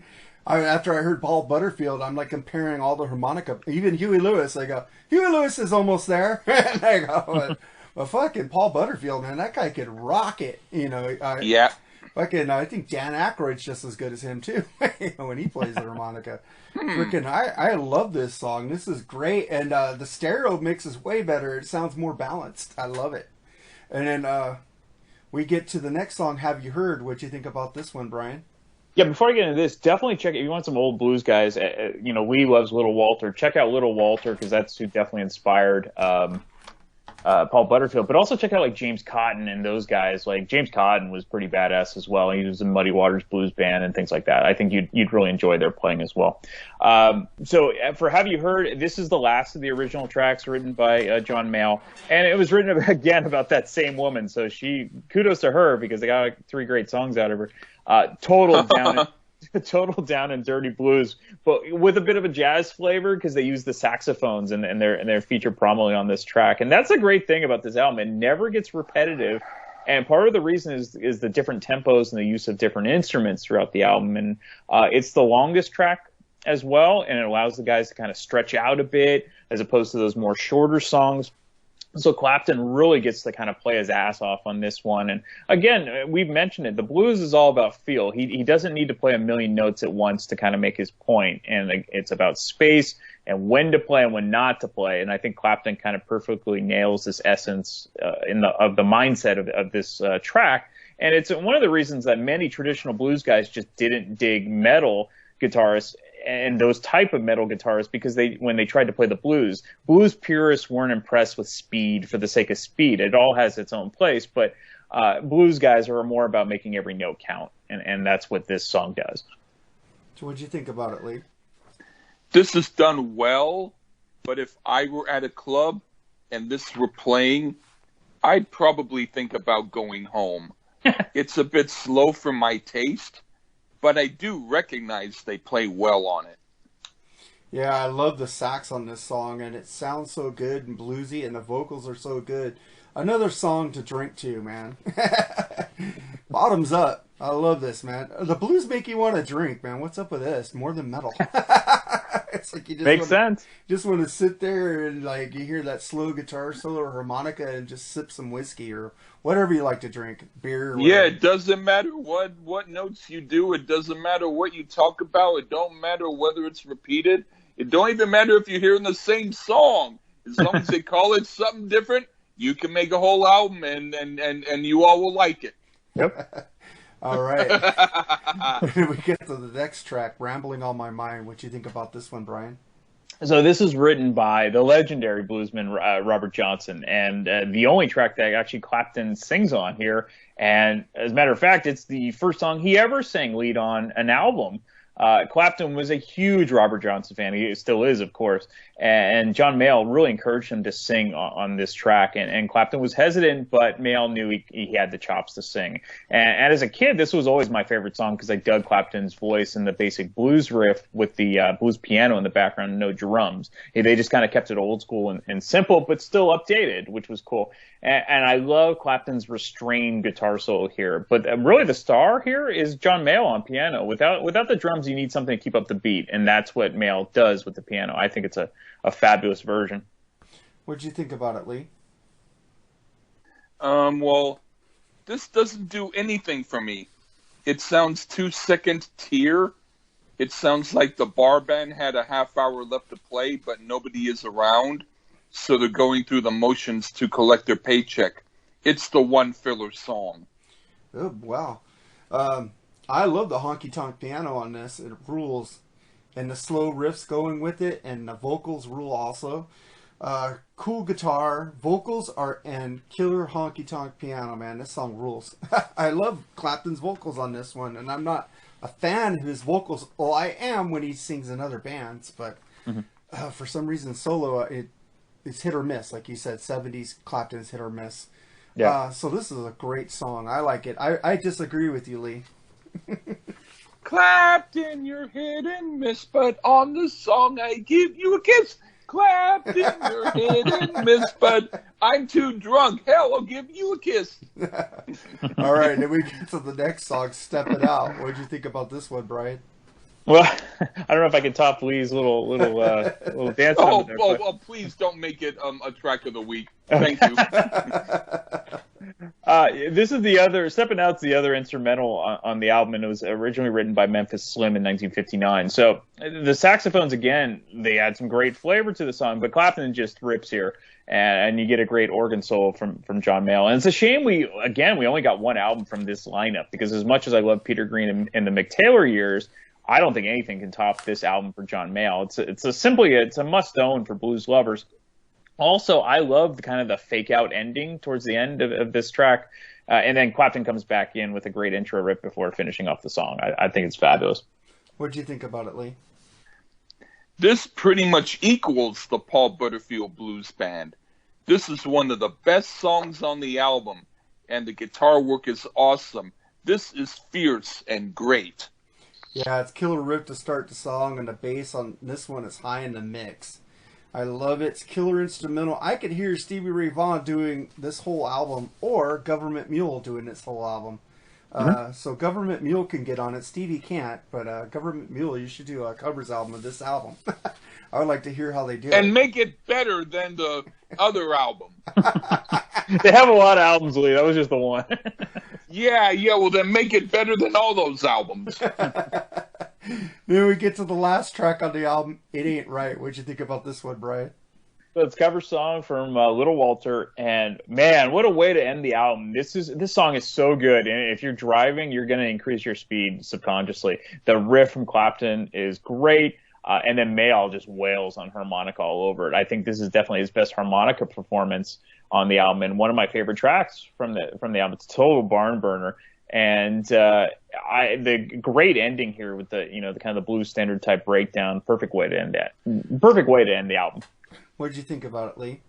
C: after I heard Paul Butterfield, I'm like comparing all the harmonica. Even Huey Lewis, I go, Huey Lewis is almost there. And I go, but fucking Paul Butterfield, man, that guy could rock it.
D: Yeah.
C: Fucking, I think Dan Aykroyd's just as good as him too when he plays the harmonica. Freaking, I love this song. This is great, and the stereo mix is way better. It sounds more balanced. I love it. And then we get to the next song. Have you heard? What you think about this one, Brian?
E: Yeah, before I get into this, definitely check it. If you want some old blues guys, Lee loves Little Walter. Check out Little Walter because that's who definitely inspired Paul Butterfield, but also check out like James Cotton and those guys. Like James Cotton was pretty badass as well. He was in Muddy Waters Blues Band and things like that. I think you'd really enjoy their playing as well. So for Have You Heard, this is the last of the original tracks written by John Mayall, and it was written again about that same woman. So kudos to her because they got like 3 great songs out of her. Total down and dirty blues, but with a bit of a jazz flavor because they use the saxophones and they're featured prominently on this track. And that's a great thing about this album. It never gets repetitive. And part of the reason is the different tempos and the use of different instruments throughout the album. And it's the longest track as well. And it allows the guys to kind of stretch out a bit as opposed to those more shorter songs. So Clapton really gets to kind of play his ass off on this one. And again, we've mentioned it. The blues is all about feel. He doesn't need to play a million notes at once to kind of make his point. And it's about space and when to play and when not to play. And I think Clapton kind of perfectly nails this essence of the mindset of this track. And it's one of the reasons that many traditional blues guys just didn't dig metal guitarists and those type of metal guitarists because when they tried to play the blues purists weren't impressed with speed for the sake of speed. It all has its own place, but Blues guys are more about making every note count, and that's what this song does.
C: So what'd you think about it, Lee?
D: This is done well, but if I were at a club and this were playing, I'd probably think about going home. It's a bit slow for my taste, but I do recognize they play well on it.
C: Yeah, I love the sax on this song, and it sounds so good and bluesy, and the vocals are so good. Another song to drink to, man. Bottoms up. I love this, man. The blues make you want to drink, man. What's up with this? More than metal. It's like you just
E: Makes sense.
C: Just want to sit there and like you hear that slow guitar solo or harmonica and just sip some whiskey or whatever you like to drink, beer. Or
D: yeah, it doesn't matter what notes you do. It doesn't matter what you talk about. It don't matter whether it's repeated. It don't even matter if you're hearing the same song. As long as they call it something different, you can make a whole album and you all will like it.
E: Yep.
C: All right. We get to the next track, Rambling on My Mind. What do you think about this one, Brian?
E: So this is written by the legendary bluesman Robert Johnson, and the only track that actually Clapton sings on here. And as a matter of fact, it's the first song he ever sang lead on an album. Clapton was a huge Robert Johnson fan. He still is, of course. And John Mayall really encouraged him to sing on this track. And Clapton was hesitant, but Mayall knew he had the chops to sing. And as a kid, this was always my favorite song because I dug Clapton's voice and the basic blues riff with the blues piano in the background and no drums. They just kind of kept it old school and simple, but still updated, which was cool. And I love Clapton's restrained guitar solo here. But really the star here is John Mayall on piano. Without the drums, you need something to keep up the beat, and that's what Mayall does with the piano. I think it's a fabulous version.
C: What did you think about it, Lee?
D: Well, this doesn't do anything for me. It sounds too second tier. It sounds like the bar band had a half hour left to play, but nobody is around. So they're going through the motions to collect their paycheck. It's the one filler song.
C: Oh, wow. I love the honky-tonk piano on this. It rules. And the slow riffs going with it, and the vocals rule also. Cool guitar, vocals and killer honky-tonk piano, man. This song rules. I love Clapton's vocals on this one, and I'm not a fan of his vocals. Well, I am when he sings in other bands, but for some reason solo, it's hit or miss. Like you said, 70s Clapton is hit or miss.
E: Yeah.
C: So this is a great song. I like it. I disagree with you, Lee.
D: Clapton, you're hit and miss, but on the song I give you a kiss. Clapton, you're hit and miss, but I'm too drunk. Hell, I'll give you a kiss.
C: All right, then we get to the next song, Step It Out. What did you think about this one, Brian?
E: Well, I don't know if I can top Lee's little dance.
D: Oh, please don't make it a track of the week. Thank you.
E: This is the other, Steppin' Out's the other instrumental on the album, and it was originally written by Memphis Slim in 1959. So the saxophones, again, they add some great flavor to the song, but Clapton just rips here, and you get a great organ solo from John Mayall. And it's a shame we only got one album from this lineup, because as much as I love Peter Green in the Mick Taylor years, I don't think anything can top this album for John Mayall. It's a must-own for blues lovers. Also, I love kind of the fake-out ending towards the end of this track, and then Clapton comes back in with a great intro riff before finishing off the song. I think it's fabulous.
C: What did you think about it, Lee?
D: This pretty much equals the Paul Butterfield Blues Band. This is one of the best songs on the album, and the guitar work is awesome. This is fierce and great.
C: Yeah, it's killer riff to start the song, and the bass on this one is high in the mix. I love it. It's killer instrumental. I could hear Stevie Ray Vaughn doing this whole album, or Government Mule doing this whole album. So Government Mule can get on it. Stevie can't, but Government Mule, you should do a covers album of this album. I would like to hear how they do it.
D: And make it better than the other album.
E: They have a lot of albums, Lee. That was just the one.
D: Yeah, well then make it better than all those albums.
C: Then we get to the last track on the album, It Ain't Right. What'd you think about this one, Brian?
E: So it's a cover song from Little Walter, and man, what a way to end the album. This song is so good, and if you're driving, you're going to increase your speed subconsciously. The riff from Clapton is great. And then Mayall just wails on harmonica all over it. I think this is definitely his best harmonica performance on the album, and one of my favorite tracks from the album. It's a total barn burner, and the great ending here with the the kind of the blues standard type breakdown. Perfect way to end the album.
C: What did you think about it, Lee?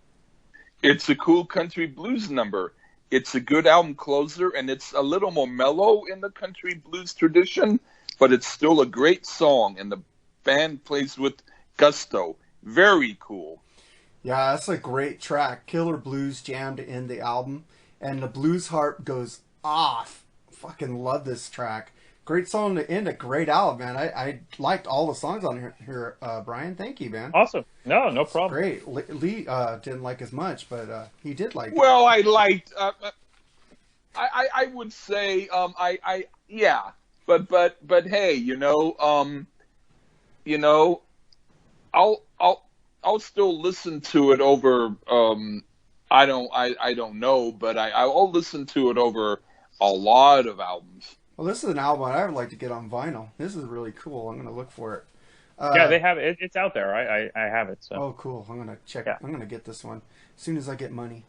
D: It's a cool country blues number. It's a good album closer, and it's a little more mellow in the country blues tradition, but it's still a great song, and the band plays with gusto. Very cool.
C: Yeah, that's a great track. Killer blues jam to end the album, and the blues harp goes off. Fucking love this track. Great song to end a great album, man. I liked all the songs on here, Brian. Thank you, man.
E: Awesome. No problem.
C: Great. Lee didn't like as much, but he did like it.
D: Well, I liked. I would say yeah, but hey, I'll still listen to it over. I don't know, but I'll listen to it over a lot of albums.
C: Well, this is an album I would like to get on vinyl. This is really cool. I'm going to look for it.
E: Yeah, they have it. It's out there. I have it. So.
C: Oh, cool. I'm going to check. Yeah. I'm going to get this one as soon as I get money.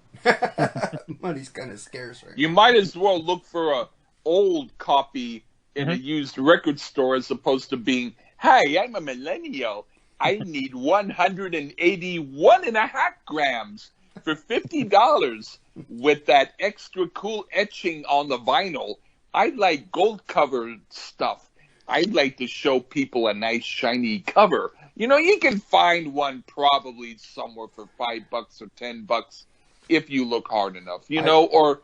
C: Money's kind of scarce right now.
D: You might as well look for a old copy in a used record store as opposed to being, hey, I'm a millennial. I need 181.5 grams for $50 with that extra cool etching on the vinyl. I like gold cover stuff. I'd like to show people a nice shiny cover. You can find one probably somewhere for $5 or $10 if you look hard enough. Or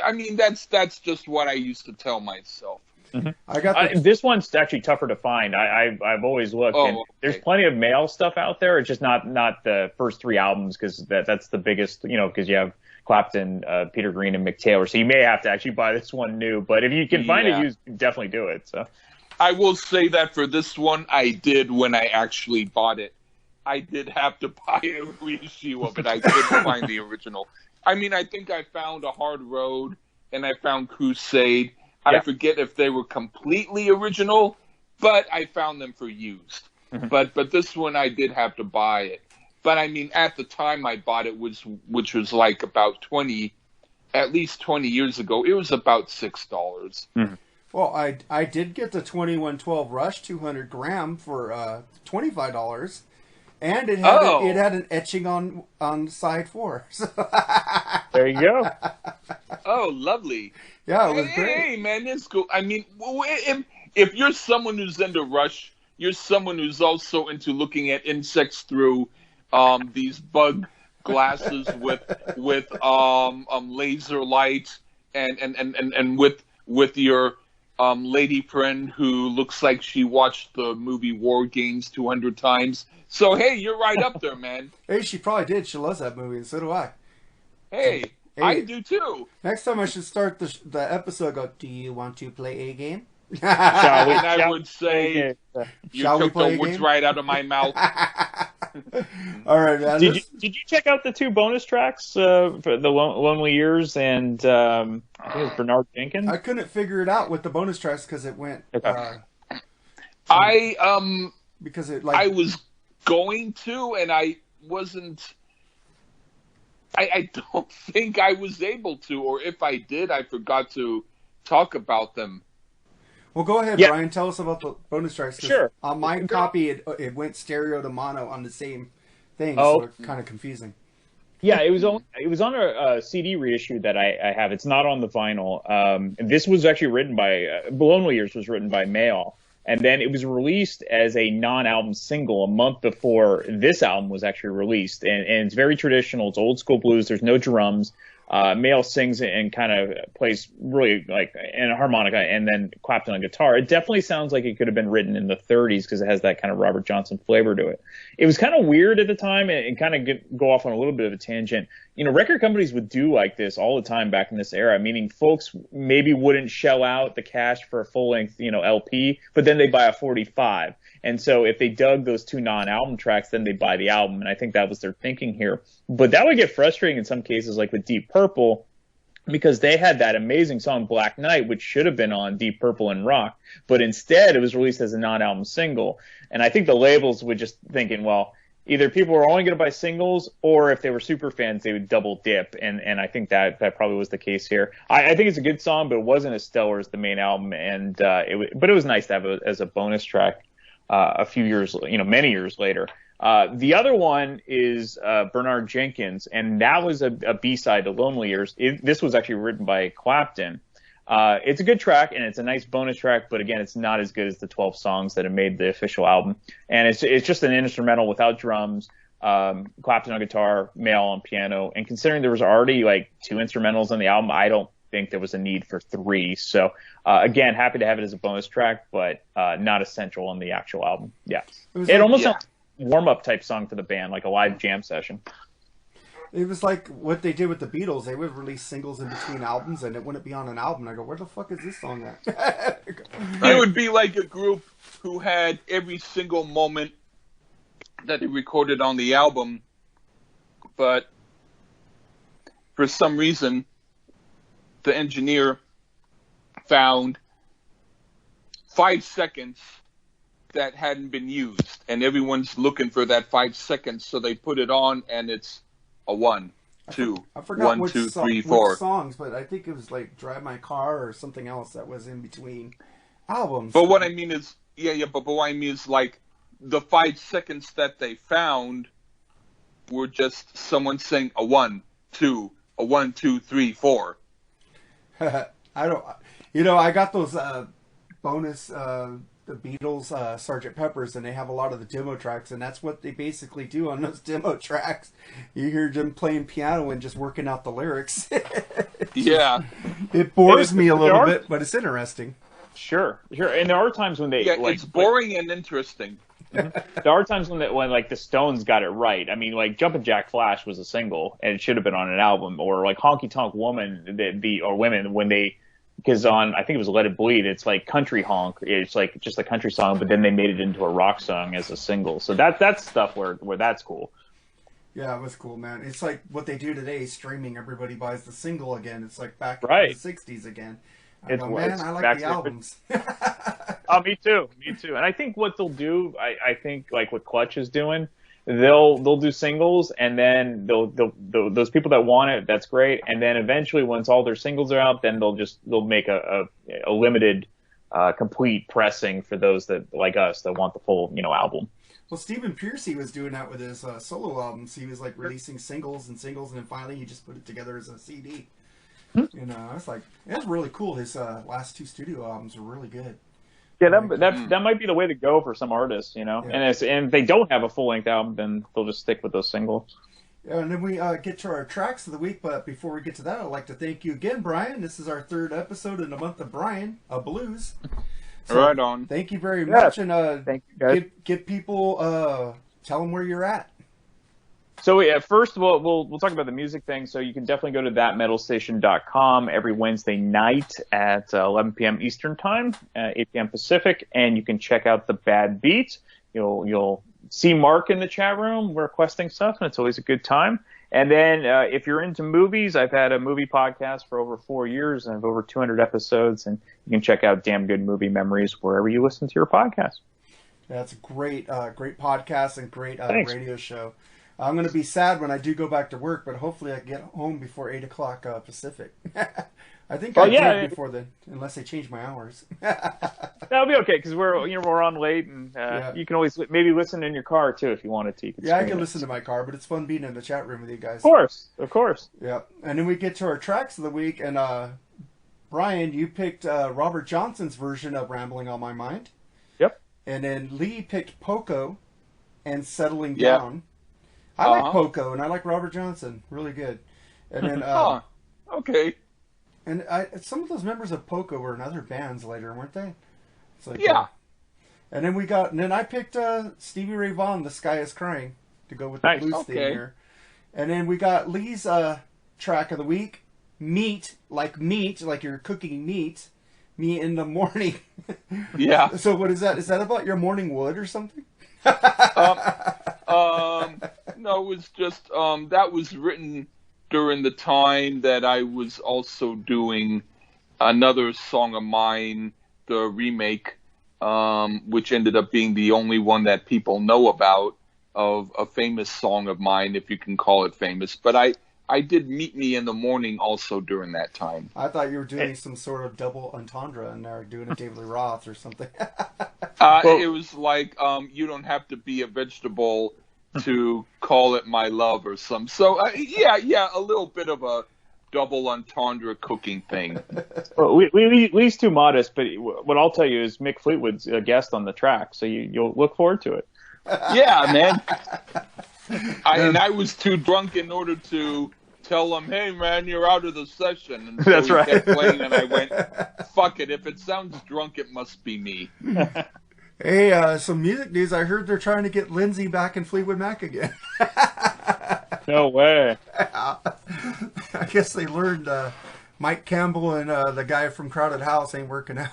D: I mean that's just what I used to tell myself.
E: Mm-hmm. I got this one's actually tougher to find. I've always looked. And there's plenty of Mayall stuff out there. It's just not the first 3 albums because that's the biggest. Because you have Clapton, Peter Green, and Mick Taylor. So you may have to actually buy this one new. But if you can find it used, definitely do it. So
D: I will say that for this one, I did when I actually bought it. I did have to buy a reissue of it. I couldn't find the original. I mean, I think I found A Hard Road and I found Crusade. Yeah. I forget if they were completely original, but I found them for used. Mm-hmm. But this one I did have to buy it. But I mean, at the time I bought it, which was like about at least 20 years ago, it was about $6.
E: Mm-hmm.
C: Well, I did get the 2112 Rush 200 gram for $25, and it had an etching on side 4.
E: There you go.
D: Oh, lovely.
C: Yeah, it was great.
D: Hey, man, it's cool. I mean, if you're someone who's into Rush, you're someone who's also into looking at insects through these bug glasses with laser lights and with your lady friend who looks like she watched the movie War Games 200 times. So hey, you're right up there, man.
C: Hey, she probably did. She loves that movie, and so do I.
D: Hey, I do too.
C: Next time I should start the episode. Go. Do you want to play a game?
D: Shall we? And I would say you took the words right out of my mouth.
C: All right, man.
E: Did you check out the 2 bonus tracks for the Lonely Years and I think it was Bernard Jenkins?
C: I couldn't figure it out with the bonus tracks because it went.
D: Because it I was going to, and I wasn't. I don't think I was able to, or if I did, I forgot to talk about them.
C: Well, go ahead, Brian. Tell us about the bonus tracks.
E: Sure.
C: On my copy, it went stereo to mono on the same thing, so it's kind of confusing.
E: Yeah, it was on a CD reissue that I have. It's not on the vinyl. This was actually written by Lonely Years was written by Mayall, and then it was released as a non-album single a month before this album was actually released. And it's very traditional. It's old school blues. There's no drums. Mayall sings and kind of plays really like in a harmonica, and then Clapton on guitar. It definitely sounds like it could have been written in the 30s because it has that kind of Robert Johnson flavor to it. It was kind of weird at the time and kind of go off on a little bit of a tangent. Record companies would do like this all the time back in this era, meaning folks maybe wouldn't shell out the cash for a full-length, LP, but then they buy a 45. And so if they dug those 2 non-album tracks, then they buy the album. And I think that was their thinking here. But that would get frustrating in some cases, like with Deep Purple. because they had that amazing song Black Knight, which should have been on Deep Purple and Rock, but instead it was released as a non-album single. And I think the labels were just thinking, well, either people were only going to buy singles, or if they were super fans, they would double dip. And I think that probably was the case here. I think it's a good song, but it wasn't as stellar as the main album. And but it was nice to have it as a bonus track a few years, many years later. The other one is Bernard Jenkins, and that was a B-side to Lonely Years. This was actually written by Clapton. It's a good track, and it's a nice bonus track, but again, it's not as good as the 12 songs that have made the official album. And it's just an instrumental without drums, Clapton on guitar, Mayall on piano. And considering there was already like 2 instrumentals on the album, I don't think there was a need for 3. So again, happy to have it as a bonus track, but not essential on the actual album. Yeah, it almost sounds warm-up type song for the band, like a live jam session.
C: It was like what they did with the Beatles. They would release singles in between albums, and it wouldn't be on an album. I go, where the fuck is this song at?
D: It would be like a group who had every single moment that they recorded on the album, but for some reason, the engineer found 5 seconds that hadn't been used, and everyone's looking for that 5 seconds, so they put it on, and it's a 1, 2,
C: I forgot
D: 1, 2, 3, 4
C: songs, but I think it was like Drive My Car or something else that was in between albums.
D: But what I mean is, but what I mean is like the 5 seconds that they found were just someone saying a 1, 2, a 1, 2, 3, 4.
C: I don't, I got those bonus the Beatles Sgt. Pepper's, and they have a lot of the demo tracks, and that's what they basically do on those demo tracks. You hear them playing piano and just working out the lyrics.
D: Yeah,
C: it bores me a little bit, but it's interesting.
E: Sure, and there are times when they
D: it's boring and interesting.
E: There are times when like the Stones got it right. I mean, like Jumpin' Jack Flash was a single and it should have been on an album, or like Honky Tonk Woman, or Women, when they, because on, I think it was Let It Bleed, it's like country honk. It's like just a country song, but then they made it into a rock song as a single. So that's stuff where that's cool.
C: Yeah, it was cool, man. It's like what they do today, streaming. Everybody buys the single again. It's like back in the 60s again. I like the albums.
E: Oh, me too. And I think what they'll do, I think like what Clutch is doing, they'll do singles, and then they'll those people that want it, that's great. And then eventually, once all their singles are out, then they'll make a limited, complete pressing for those that like us that want the full album.
C: Well, Stephen Pearcy was doing that with his solo albums. He was like releasing singles, and then finally he just put it together as a CD. I was like, that's really cool. His last 2 studio albums were really good.
E: Yeah, that might be the way to go for some artists, Yeah. And if they don't have a full-length album, then they'll just stick with those singles.
C: Yeah, and then we get to our tracks of the week, but before we get to that, I'd like to thank you again, Brian. This is our 3rd episode in the month of Brian, of Blues. So,
D: right on.
C: Thank you very much, and
E: thank you, guys.
C: Give people, tell them where you're at.
E: So first of all, we'll talk about the music thing. So you can definitely go to thatmetalstation.com every Wednesday night at 11 p.m. Eastern Time, 8 p.m. Pacific, and you can check out the Bad Beat. You'll see Mark in the chat room requesting stuff, and it's always a good time. And then if you're into movies, I've had a movie podcast for over 4 years, and I have over 200 episodes, and you can check out Damn Good Movie Memories wherever you listen to your podcast.
C: That's a great podcast and great radio show. I'm going to be sad when I do go back to work, but hopefully I get home before 8 o'clock Pacific. I think I did before then, unless they change my hours.
E: That'll be okay, because we're on late, and you can always maybe listen in your car too if you wanted to.
C: I can listen to my car, but it's fun being in the chat room with you guys.
E: Of course.
C: Yeah, and then we get to our tracks of the week, and Brian, you picked Robert Johnson's version of "Rambling on My Mind."
E: Yep.
C: And then Lee picked Poco and "Settling Down." I like Poco, and I like Robert Johnson. Really good. And then,
D: okay.
C: And some of those members of Poco were in other bands later, weren't they? It's like, and then I picked Stevie Ray Vaughn, "The Sky Is Crying," to go with the blues theme here. And then we got Lee's track of the week, meat, like you're cooking meat in the morning.
D: Yeah.
C: So what is that? Is that about your morning wood or something?
D: No, it was just that was written during the time that I was also doing another song of mine, the remake, which ended up being the only one that people know about of a famous song of mine, if you can call it famous. But I did Meet Me in the Morning also during that time.
C: I thought you were doing some sort of double entendre in there, doing a David Lee Roth or something.
D: It was like, you don't have to be a vegetable to call it my love or some. So, yeah, a little bit of a double entendre cooking thing.
E: Well, Lee's too modest, but what I'll tell you is Mick Fleetwood's a guest on the track, so you'll look forward to it.
D: Yeah, man. I was too drunk in order to tell him, hey, man, you're out of the session. And so
E: That's right.
D: Kept playing, and I went, fuck it. If it sounds drunk, it must be me.
C: Hey, some music news. I heard they're trying to get Lindsay back in Fleetwood Mac again.
E: No way.
C: I guess they learned Mike Campbell and the guy from Crowded House ain't working out.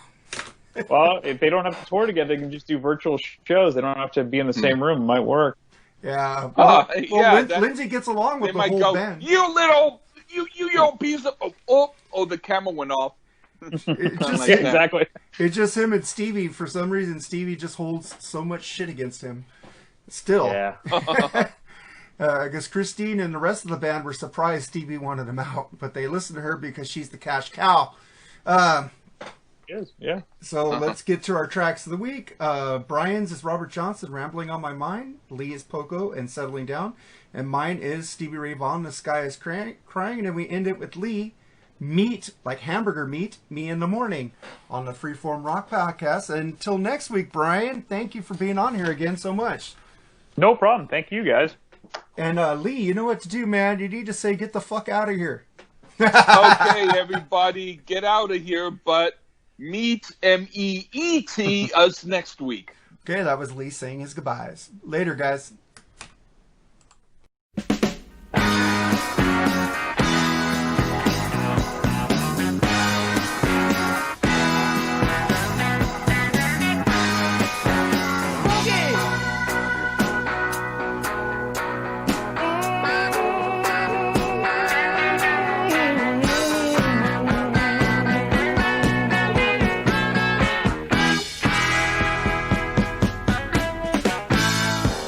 E: Well, if they don't have to tour together, they can just do virtual shows. They don't have to be in the same room. It might work.
C: Yeah. Lindsay gets along with the whole band.
D: You little piece of... Oh, the camera went off.
E: Exactly.
C: It's just him and Stevie. For some reason, Stevie just holds so much shit against him. Still.
E: Yeah.
C: I guess Christine and the rest of the band were surprised Stevie wanted him out, but they listened to her because she's the cash cow.
E: Yes, yeah.
C: So let's get to our tracks of the week. Brian's is Robert Johnson, Rambling on My Mind. Lee is Poco and Settling Down. And mine is Stevie Ray Vaughn, The Sky is Crying. And then we end it with Lee, Meat, like hamburger meat, Me in the Morning on the Freeform Rock Podcast. Until next week, Brian, thank you for being on here again so much.
E: No problem. Thank you, guys.
C: And Lee, you know what to do, man. You need to say, get the fuck out of here.
D: Okay, everybody, get out of here, but meet MEET us next week.
C: Okay, that was Lee saying his goodbyes. Later, guys.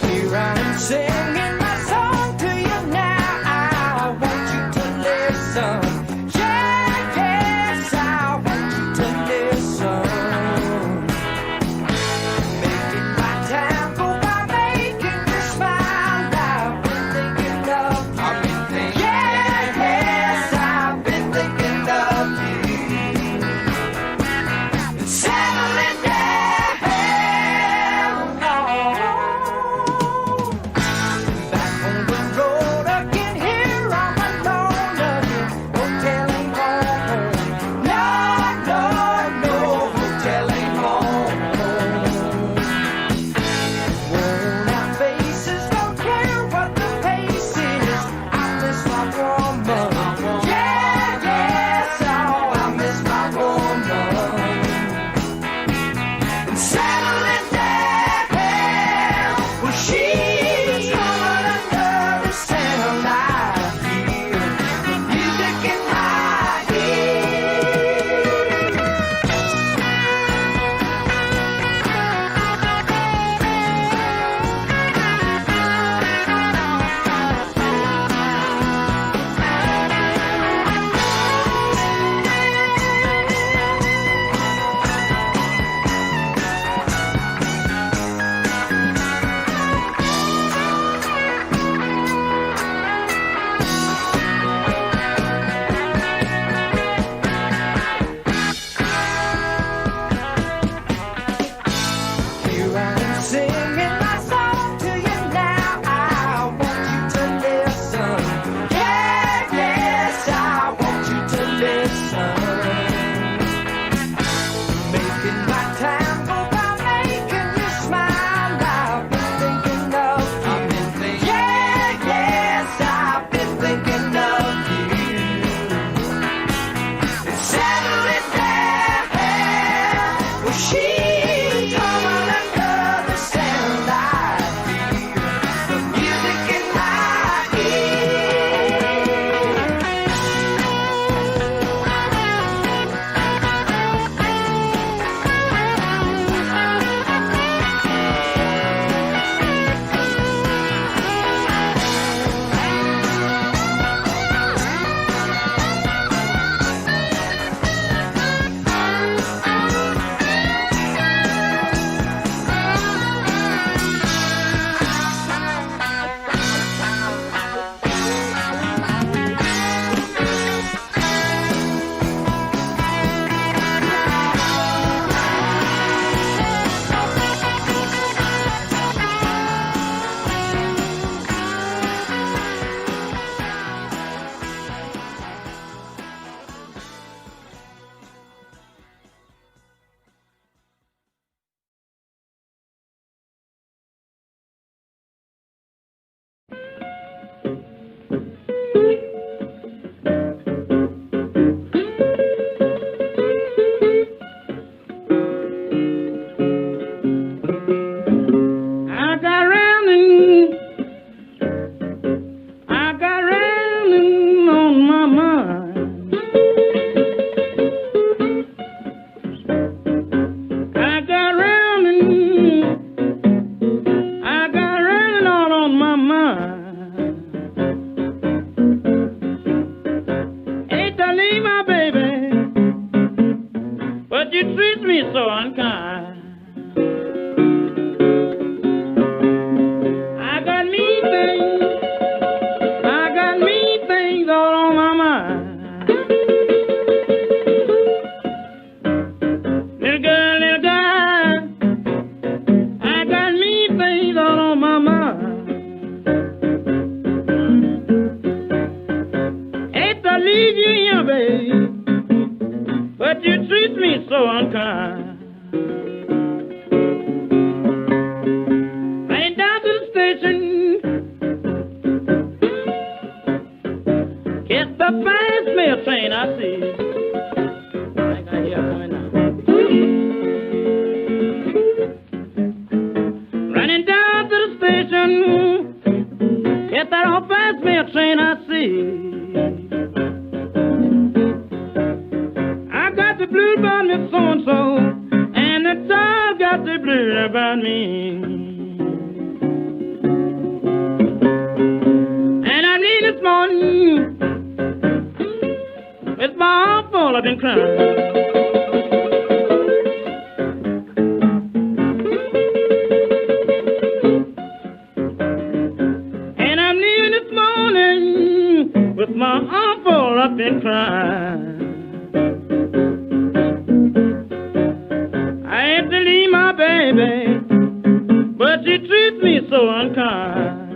F: Here I
G: so unkind. I got mean things all on my mind. Little guy, I got mean things all on my mind. Hate to leave you here, babe, but you treat me so unkind. Right down to the station, get the fast mail train I see. I think I hear it coming now. Running down to the station, get that old fast mail train I see. I got the blues about me so-and-so, and the dog got the blues about me. And I need this morning, with my arm full, I've been crying. And I'm leaving this morning, with my arm full, I've been crying. I had to leave my baby, but she treats me so unkind.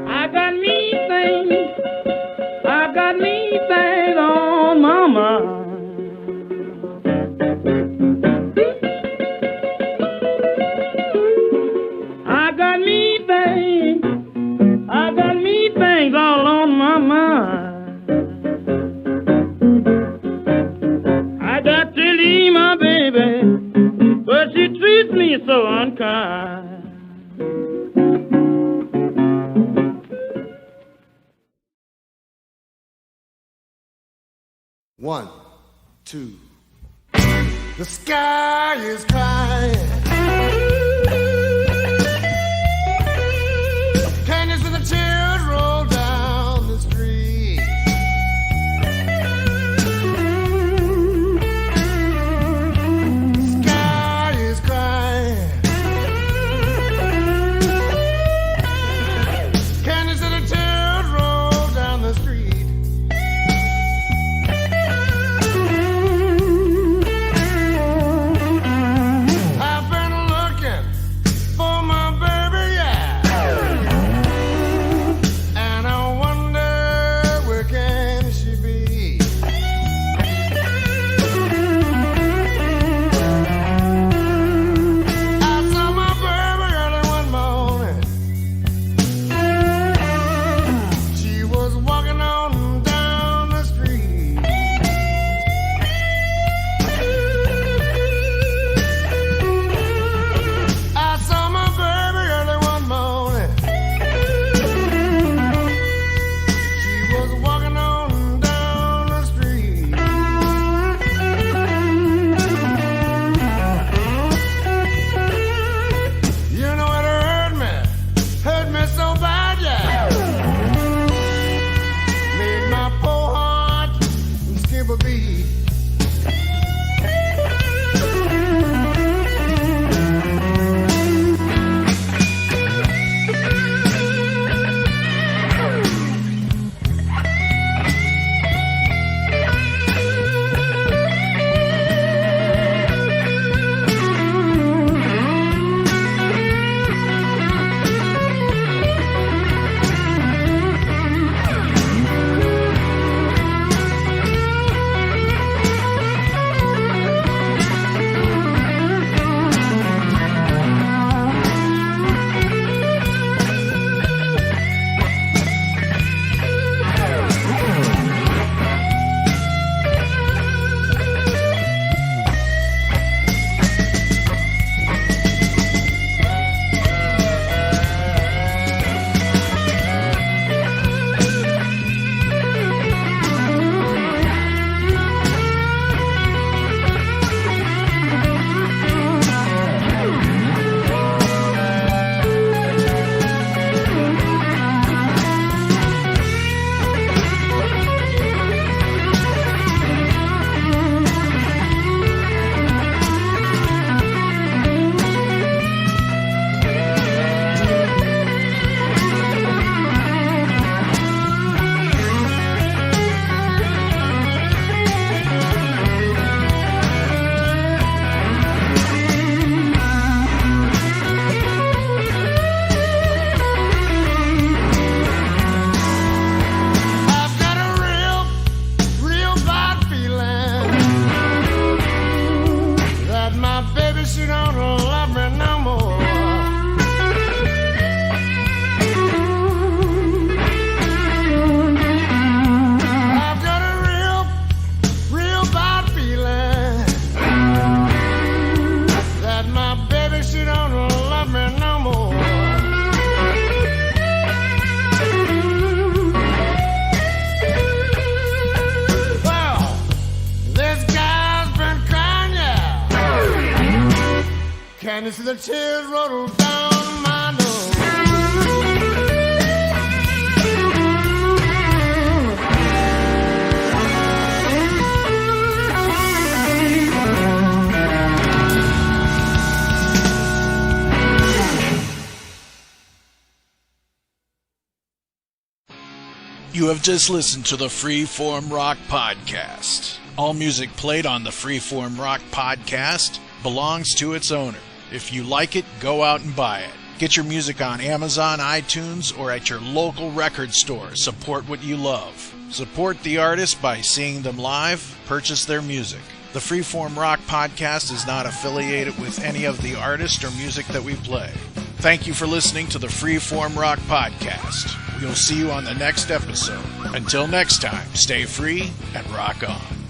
G: I got me things on my mind. I got me things all on my mind. I got to leave my baby, but she treats me so unkind.
H: One, two. The sky is crying. Canyons and the tears roll down the street. Sky is crying. Canyons and the tears roll down the street. I've been listen to the tears roll down my nose.
B: You have just listened to the Freeform Rock Podcast. All music played on the Freeform Rock Podcast belongs to its owner. If you like it, go out and buy it. Get your music on Amazon, iTunes, or at your local record store. Support what you love. Support the artist by seeing them live. Purchase their music. The Freeform Rock Podcast is not affiliated with any of the artists or music that we play. Thank you for listening to the Freeform Rock Podcast. We'll see you on the next episode. Until next time, stay free and rock on.